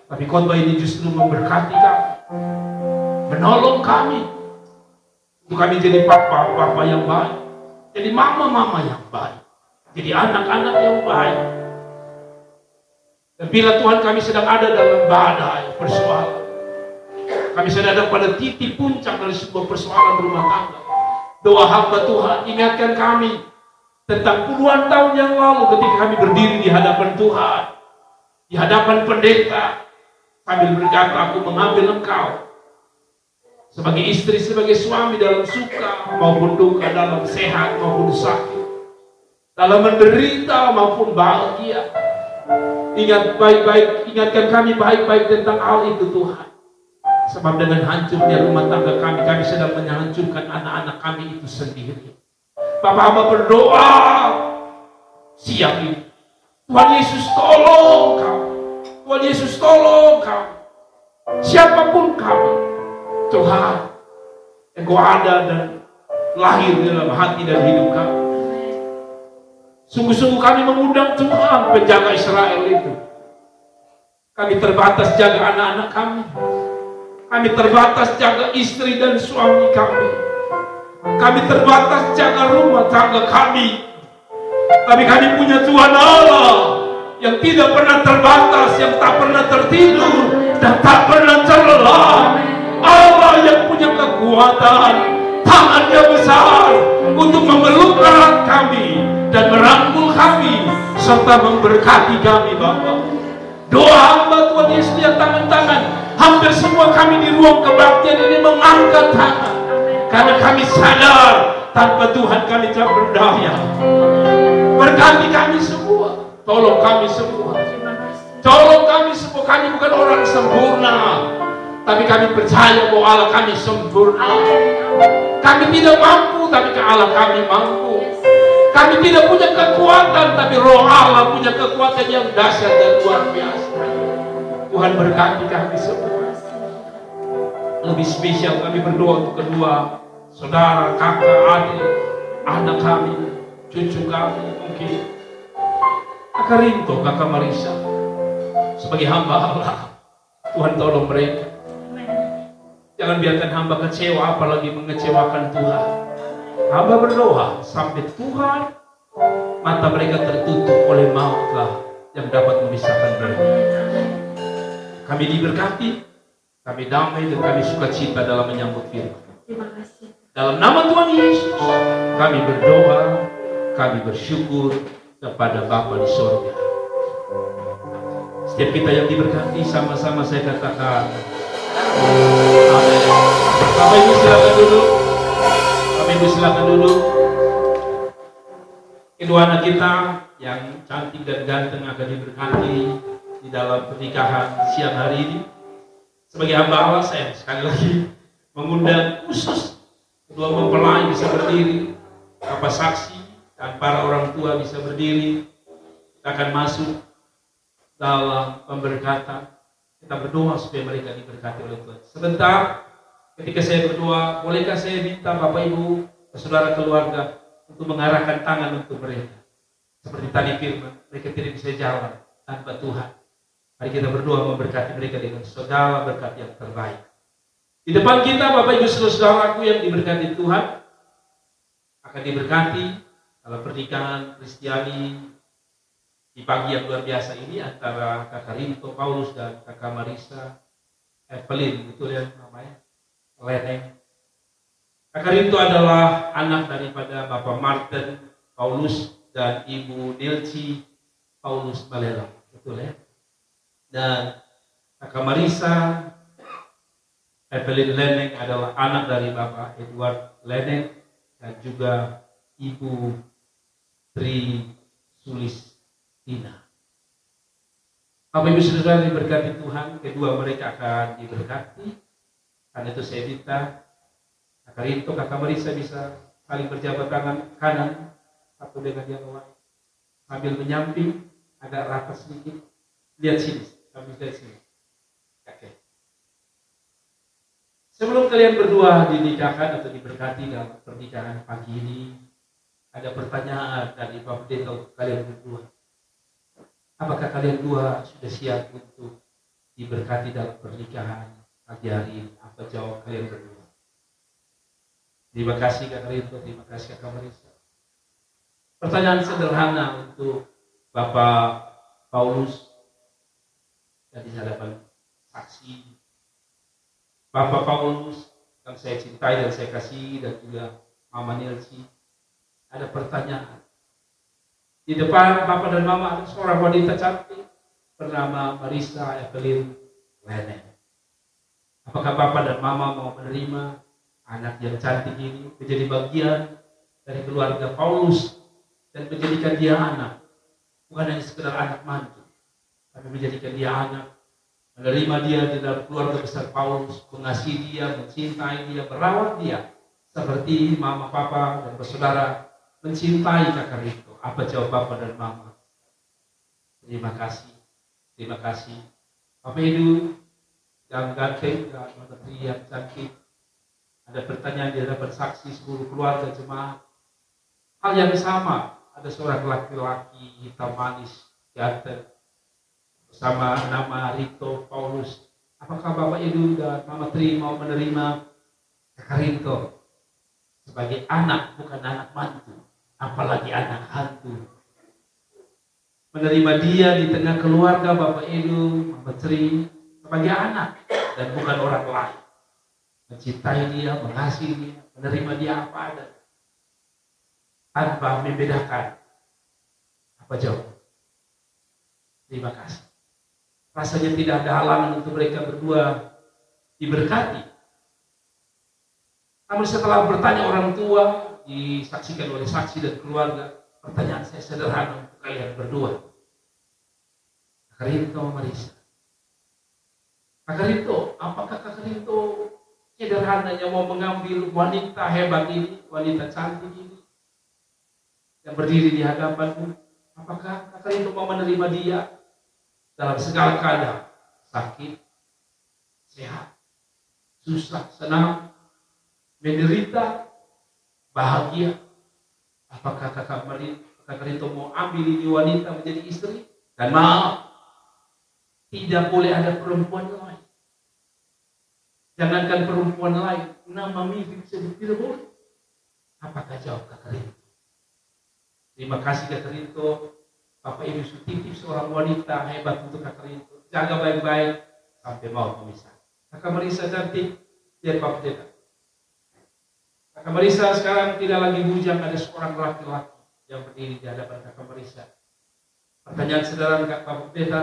S1: Tapi khotbah ini justru memberkati kami, menolong kami, untuk kami jadi papa yang baik, jadi mama yang baik, jadi anak-anak yang baik. Dan bila Tuhan kami sedang ada dalam badai persoalan, kami sedang ada pada titik puncak dari sebuah persoalan rumah tangga, doa hamba Tuhan ingatkan kami tentang puluhan tahun yang lalu ketika kami berdiri di hadapan Tuhan, di hadapan pendeta, sambil berkata, aku mengambil engkau sebagai istri, sebagai suami dalam suka maupun duka, dalam sehat maupun sakit, dalam menderita maupun bahagia. Ingatkan kami baik-baik tentang hal itu Tuhan. Sebab dengan hancurnya rumah tangga kami sedang menghancurkan anak-anak kami itu sendiri. Bapak hamba berdoa siang ini, Tuhan Yesus tolong kami. Tuhan Yesus tolong kami. Siapapun kami, Tuhan, Engkau ada dan lahir dalam hati dan hidup kami. Sungguh-sungguh kami mengundang Tuhan, penjaga Israel itu. Kami terbatas jaga anak-anak kami. Kami terbatas jaga istri dan suami kami. Kami terbatas jaga rumah tangga kami. Tapi kami punya Tuhan Allah yang tidak pernah terbatas, yang tak pernah tertidur dan tak pernah terlelah. Allah yang punya kekuatan, tangannya besar untuk memeluk erat kami dan merangkul kami serta memberkati kami Bapa. Doa hamba Tuhan Yesus yang tangan-tangan, hampir semua kami di ruang kebaktian ini mengangkat tangan, karena kami sadar tanpa Tuhan kami tak berdaya. Berkati kami semua, tolong kami semua, tolong kami semua. Kami bukan orang sempurna, tapi kami percaya bahwa Allah kami sempurna. Kami tidak mampu, tapi Allah kami mampu. Kami tidak punya kekuatan, tapi Roh Allah punya kekuatan yang dahsyat dan luar biasa. Tuhan berkati kami semua. Lebih spesial kami berdoa untuk kedua saudara, kakak, adik, anak kami, cucu kami, mungkin Kakak Rinto, Kakak Marisa, sebagai hamba Allah. Tuhan tolong mereka. Jangan biarkan hamba kecewa, apalagi mengecewakan Tuhan. Hamba berdoa sampai Tuhan mata mereka tertutup oleh mautlah yang dapat memisahkan mereka. Kami diberkati, kami damai dan kami sukacita dalam menyambut firman. Dalam nama Tuhan Yesus kami berdoa, kami bersyukur kepada Bapa di sorga. Setiap kita yang diberkati, sama-sama saya katakan amin. Bapak Ibu silakan duduk. Bapak Ibu silakan duduk. Kedua anak kita yang cantik dan ganteng akan diberkati di dalam pernikahan siang hari ini. Sebagai hamba Allah, saya sekali lagi mengundang khusus kedua mempelai bisa berdiri, Bapak saksi dan para orang tua bisa berdiri. Kita akan masuk dalam pemberkatan. Kita berdoa supaya mereka diberkati oleh Tuhan. Sebentar, ketika saya berdoa, bolehkah saya minta Bapak Ibu, saudara keluarga untuk mengarahkan tangan untuk mereka. Seperti tadi firman, mereka tidak bisa jalan. tanpa Tuhan. Mari kita berdoa memberkati mereka dengan segala berkat yang terbaik. Di depan kita, Bapak Ibu saudaraku yang diberkati Tuhan, akan diberkati dalam pernikahan Kristiani di pagi yang luar biasa ini antara Kakak Rinto Paulus dan Kakak Marisa Evelyn, betul ya namanya? Leneng. Kakak Rinto adalah anak daripada Bapak Martin Paulus dan Ibu Nelci Paulus Balela, betul ya? Dan Kakak Marisa Evelyn Leneng adalah anak dari Bapak Edward Leneng dan juga Ibu Tri Sulistina. Bapak Ibu Saudara diberkati Tuhan, kedua mereka akan diberkati. Karena itu saya minta Kakak Rinto, Kakak Marisa bisa saling berjabat tangan kanan satu dengan yang lain sambil menyamping, agak rapat sedikit. Lihat sini, kami lihat sini. Oke. Sebelum kalian berdua dinikahkan atau diberkati dalam pernikahan pagi ini, ada pertanyaan dari Bapak Pendeta untuk kalian berdua. Apakah kalian dua sudah siap untuk diberkati dalam pernikahan pagi hari ini? Apa jawab kalian berdua? Terima kasih Kakak Rinto, terima kasih Kakak Marisa. Pertanyaan sederhana untuk Bapak Paulus dan di hadapan saksi. Bapak Paulus yang saya cintai dan saya kasihi dan juga Mama Nelci, ada pertanyaan. Di depan Bapak dan Mama ada seorang wanita cantik bernama Marisa Evelyn Leneng. Apakah Bapak dan Mama mau menerima anak yang cantik ini menjadi bagian dari keluarga Paulus dan menjadikan dia anak, bukan hanya sekedar anak mantu, tapi menjadikan dia anak, menerima dia di dalam keluarga besar Paulus, mengasihi dia, mencintai dia, merawat dia seperti Mama, Papa, dan bersaudara mencintai Kakak Rinto. Apa jawab Bapak dan Mama? Terima kasih, terima kasih. Bapak Ibu yang ganteng dan menteri yang cantik, ada pertanyaan di hadapan saksi seluruh keluarga jemaat. Hal yang sama, ada seorang laki-laki hitam manis, ganteng, bersama nama Rinto Paulus. Apakah Bapak Ibu dan Mama Tri mau menerima Kakak Rinto sebagai anak, bukan anak mantu, apalagi anak hantu? Menerima dia di tengah keluarga Bapak Ibu, Mama Tri sebagai anak dan bukan orang lain. Mencintai dia, mengasihi dia, menerima dia apa ada, tanpa membedakan. Apa jawab? Terima kasih. Rasanya tidak ada halangan untuk mereka berdua diberkati. Namun setelah bertanya orang tua, disaksikan oleh saksi dan keluarga, pertanyaan saya sederhana untuk kalian berdua. Kakak Rinto, Marisa. Kakak Rinto, apakah Kakak Rinto sederhananya mau mengambil wanita hebat ini, wanita cantik ini, yang berdiri di hadapanmu? Apakah Kakak Rinto mau menerima dia dalam segala keadaan, sakit, sehat, susah, senang, menderita, bahagia? Apakah Kakak Rinto mau ambil ini wanita menjadi istri? Dan maaf, tidak boleh ada perempuan lain. Jangankan perempuan lain, nama mirip disebut tidak boleh. Apakah jawab Kakak Rinto? Terima kasih Kakak Rinto. Bapak Ibu titip seorang wanita hebat untuk Kakak Rinto. Jaga baik-baik sampai mau memisah. Kakak Marisa cantik, lihat Bapak Pendeta. Kakak Marisa sekarang tidak lagi bujang, ada seorang laki-laki yang berdiri di hadapan Kakak Marisa. Pertanyaan sederhana Bapak Pendeta,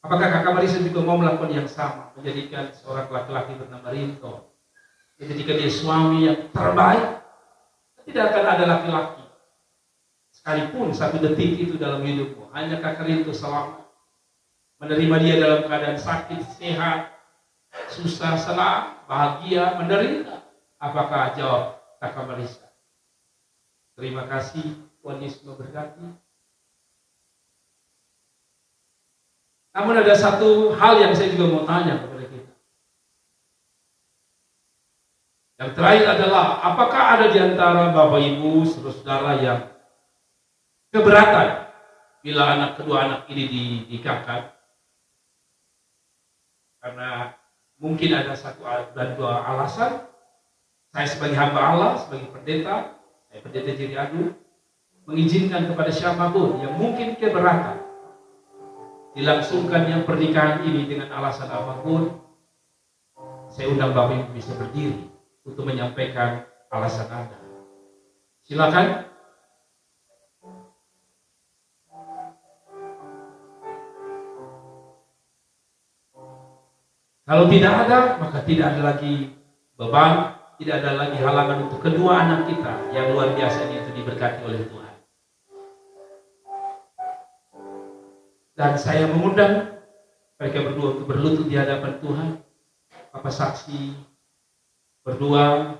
S1: apakah Kakak Marisa juga mau melakukan yang sama, menjadikan seorang laki-laki bernama Rinto, menjadikan dia suami yang terbaik? Tidak akan ada laki-laki sekalipun satu detik itu dalam hidupmu, hanya Kakak Rinto selamat. Menerima dia dalam keadaan sakit, sehat, susah, senang, bahagia, menderita. Apakah jawab Kakak Marisa? Terima kasih, Tuhan Yesus memberkati. Namun ada satu hal yang saya juga mau tanya kepada kita. Yang terakhir adalah, apakah ada di antara Bapak Ibu, saudara-saudara yang keberatan bila kedua anak ini dikangkat, karena mungkin ada satu dan dua alasan. Saya sebagai hamba Allah, sebagai pendeta, saya pendeta Jerry Agung, mengizinkan kepada siapapun yang mungkin keberatan dilangsungkannya pernikahan ini dengan alasan apapun, saya undang Bapak Ibu bisa berdiri untuk menyampaikan alasan Anda. Silakan. Kalau tidak ada, maka tidak ada lagi beban, tidak ada lagi halangan untuk kedua anak kita yang luar biasa ini itu diberkati oleh Tuhan. Dan saya mengundang mereka berdua untuk berlutut di hadapan Tuhan. Bapak saksi berdua,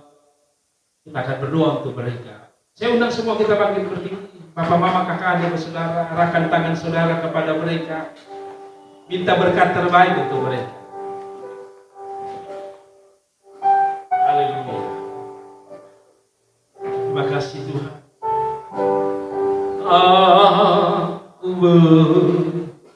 S1: kita akan berdoa untuk mereka. Saya undang semua kita bangkit berdiri. Bapak, mama, kakak, adik, saudara, arahkan tangan saudara kepada mereka. Minta berkat terbaik untuk mereka. Haleluya. Terima kasih Tuhan. Aku berserah.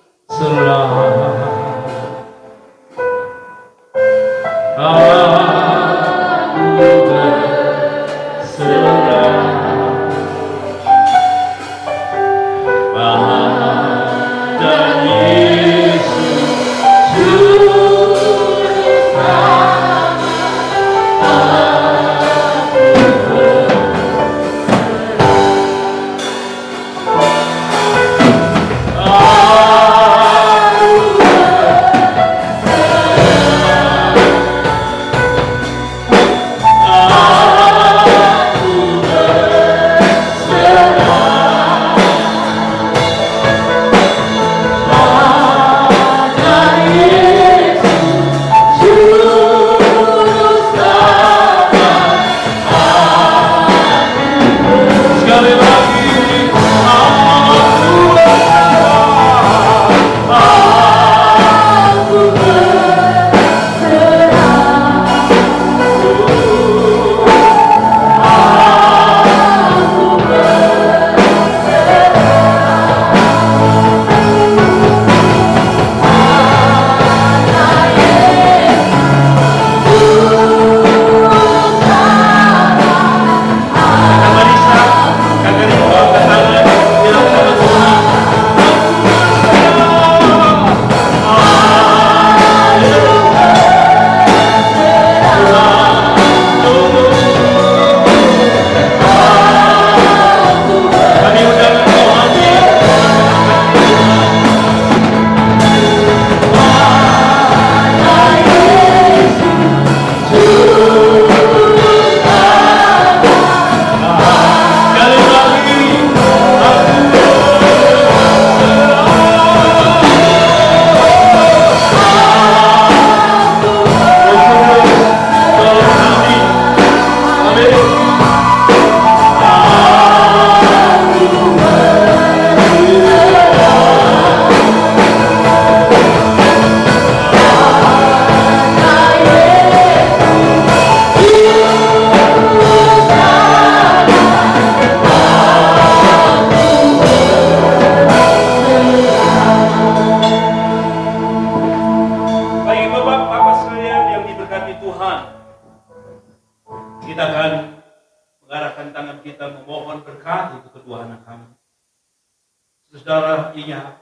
S1: Saudara, ingat,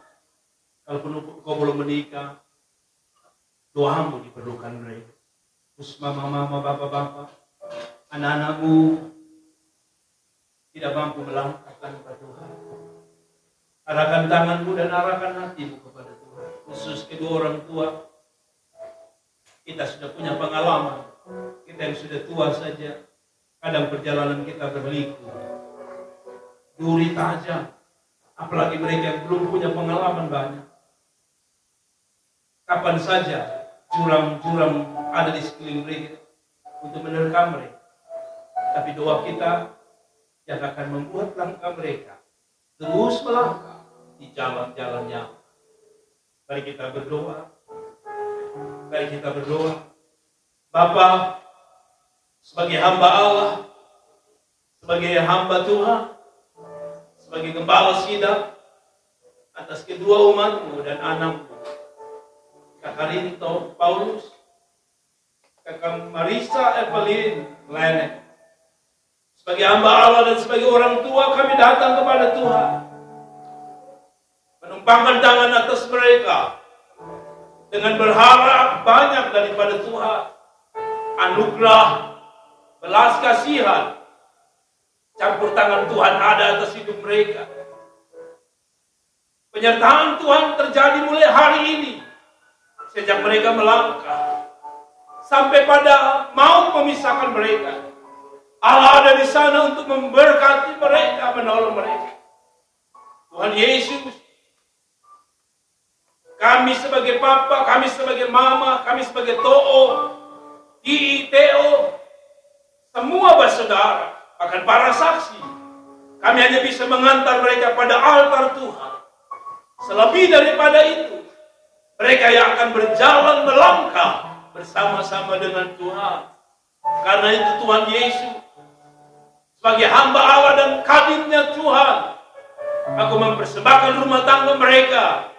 S1: kalaupun kau belum menikah, doamu diperlukan mereka. Terus mama-mama, bapak-bapak, anak-anakmu tidak mampu melangkah tanpa Tuhan. Arahkan tanganmu dan arahkan hatimu kepada Tuhan. Khusus kedua orang tua, kita sudah punya pengalaman. Kita yang sudah tua saja, kadang perjalanan kita berliku, duri tajam. Apalagi mereka yang belum punya pengalaman banyak. Kapan saja jurang-jurang ada di sekeliling mereka untuk menerkam mereka. Tapi doa kita yang akan membuat langkah mereka terus melangkah di jalan-jalannya. Mari kita berdoa. Mari kita berdoa. Bapa, sebagai hamba Allah, sebagai hamba Tuhan, sebagai gembala sidang, atas kedua umatmu dan anakmu, Kakak Rinto Paulus, Kakak Marisa Evelyn Lenek. Sebagai hamba Allah dan sebagai orang tua, kami datang kepada Tuhan, menumpangkan tangan atas mereka dengan berharap banyak daripada Tuhan. Anugerah, belas kasihan, campur tangan Tuhan ada atas hidup mereka. Penyertaan Tuhan terjadi mulai hari ini, sejak mereka melangkah sampai pada maut memisahkan mereka. Allah ada di sana untuk memberkati mereka, menolong mereka. Tuhan Yesus, kami sebagai papa, kami sebagai mama, kami sebagai to'o, Teo, semua bersaudara, bahkan para saksi, kami hanya bisa mengantar mereka pada altar Tuhan. Selebih daripada itu, mereka yang akan berjalan melangkah bersama-sama dengan Tuhan. Karena itu Tuhan Yesus, sebagai hamba Allah dan kadimnya Tuhan, aku mempersembahkan rumah tangga mereka,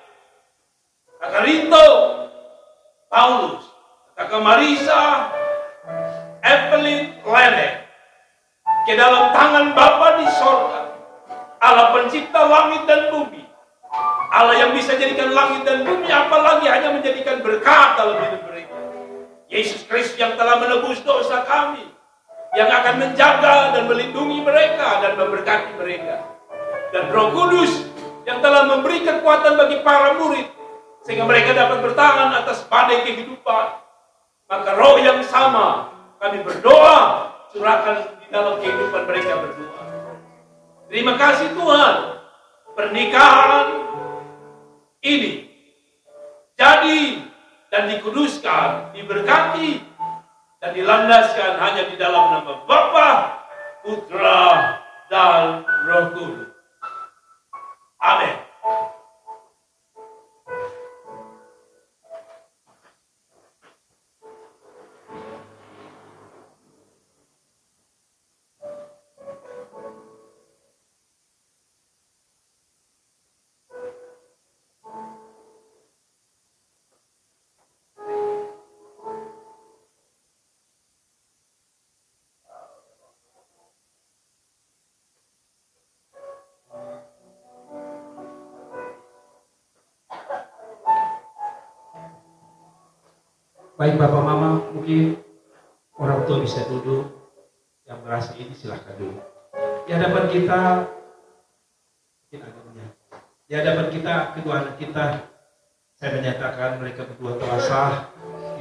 S1: Kakak Rinto Paulus, Kakak Marisa Evelyn Lenek, ke dalam tangan Bapa di sorga, Allah pencipta langit dan bumi, Allah yang bisa jadikan langit dan bumi, apalagi hanya menjadikan berkat dalam hidup mereka. Yesus Kristus yang telah menebus dosa kami, yang akan menjaga dan melindungi mereka dan memberkati mereka. Dan Roh Kudus yang telah memberi kekuatan bagi para murid, sehingga mereka dapat bertahan atas badai kehidupan. Maka roh yang sama kami berdoa, curahkan di dalam kehidupan mereka berdua. Terima kasih Tuhan, pernikahan ini jadi dan dikuduskan, diberkati, dan dilandaskan hanya di dalam nama Bapa, Putra, dan Roh Kudus. Amin. Baik Bapak Mama, mungkin orang tua bisa duduk. Yang merasa ini silahkan duduk. Di hadapan kita, mungkin agamanya. Di hadapan kita, kedua anak kita, saya menyatakan mereka berdua telah sah,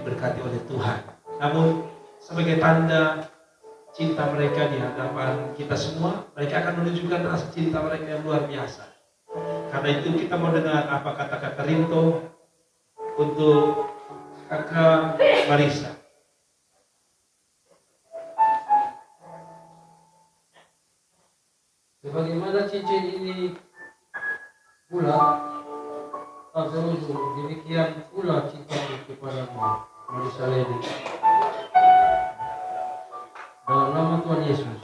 S1: diberkati oleh Tuhan. Namun sebagai tanda cinta mereka di hadapan kita semua, mereka akan menunjukkan rasa cinta mereka yang luar biasa. Karena itu kita mau dengar apa kata Kakak Rinto untuk Kakak Marisa.
S2: Sebagaimana cincin ini pula tak terujung, demikian pula cintaku kepadamu, Marisa Lady. Dalam nama Tuhan Yesus.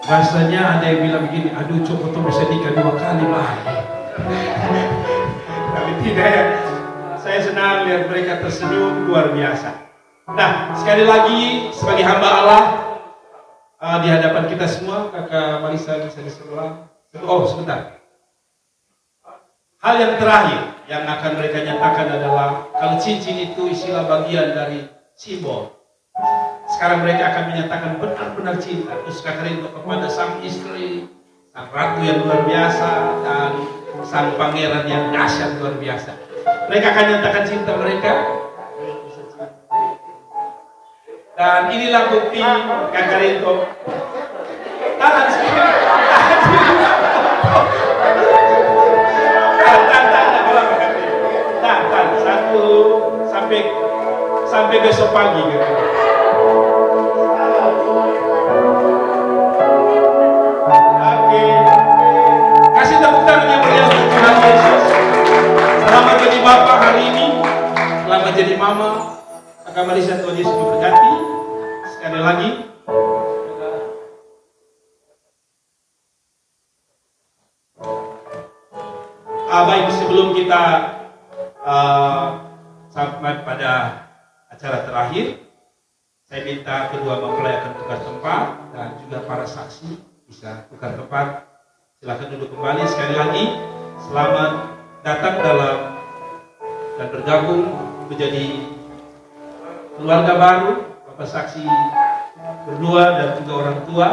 S1: Rasanya ada yang bilang begini, aduh coba tuh bisa nikah 2 kali lagi. Tapi tidak ya, saya senang lihat mereka tersenyum luar biasa. Nah, sekali lagi sebagai hamba Allah di hadapan kita semua, Kakak Marisa bisa di sebelah. Oh sebentar. Hal yang terakhir yang akan mereka nyatakan adalah kalau cincin itu istilah bagian dari simbol. Sekarang mereka akan menyatakan benar-benar cinta. Terus Kakak Rinto kepada sang istri, sang ratu yang luar biasa, dan sang pangeran yang dahsyat luar biasa. Mereka akan nyatakan cinta mereka. Dan inilah bukti Kakak Rinto. Tahan sedikit. Tahan. Satu sampai besok pagi gitu. Oke. Kasih tepuk tangan yang meriah untuk Tuhan Yesus. Selamat jadi bapak hari ini. Selamat jadi mama. Kakak Marisa, Tuhan Yesus memberkati. Sekali lagi. Baik, sebelum kita sampai pada acara terakhir, saya minta kedua mempelai akan tukar tempat dan juga para saksi bisa tukar tempat. Silakan duduk kembali. Sekali lagi, selamat datang dalam dan bergabung menjadi keluarga baru, Bapak saksi berdua dan juga orang tua.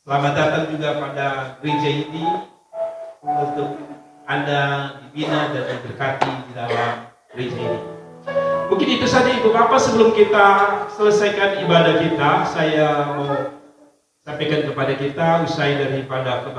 S1: Selamat datang juga pada gereja ini untuk Anda dibina dan diberkati di dalam gereja ini. Mungkin itu saja Ibu Bapak, sebelum kita selesaikan ibadah kita, saya mau sampaikan kepada kita usai daripada kebaktian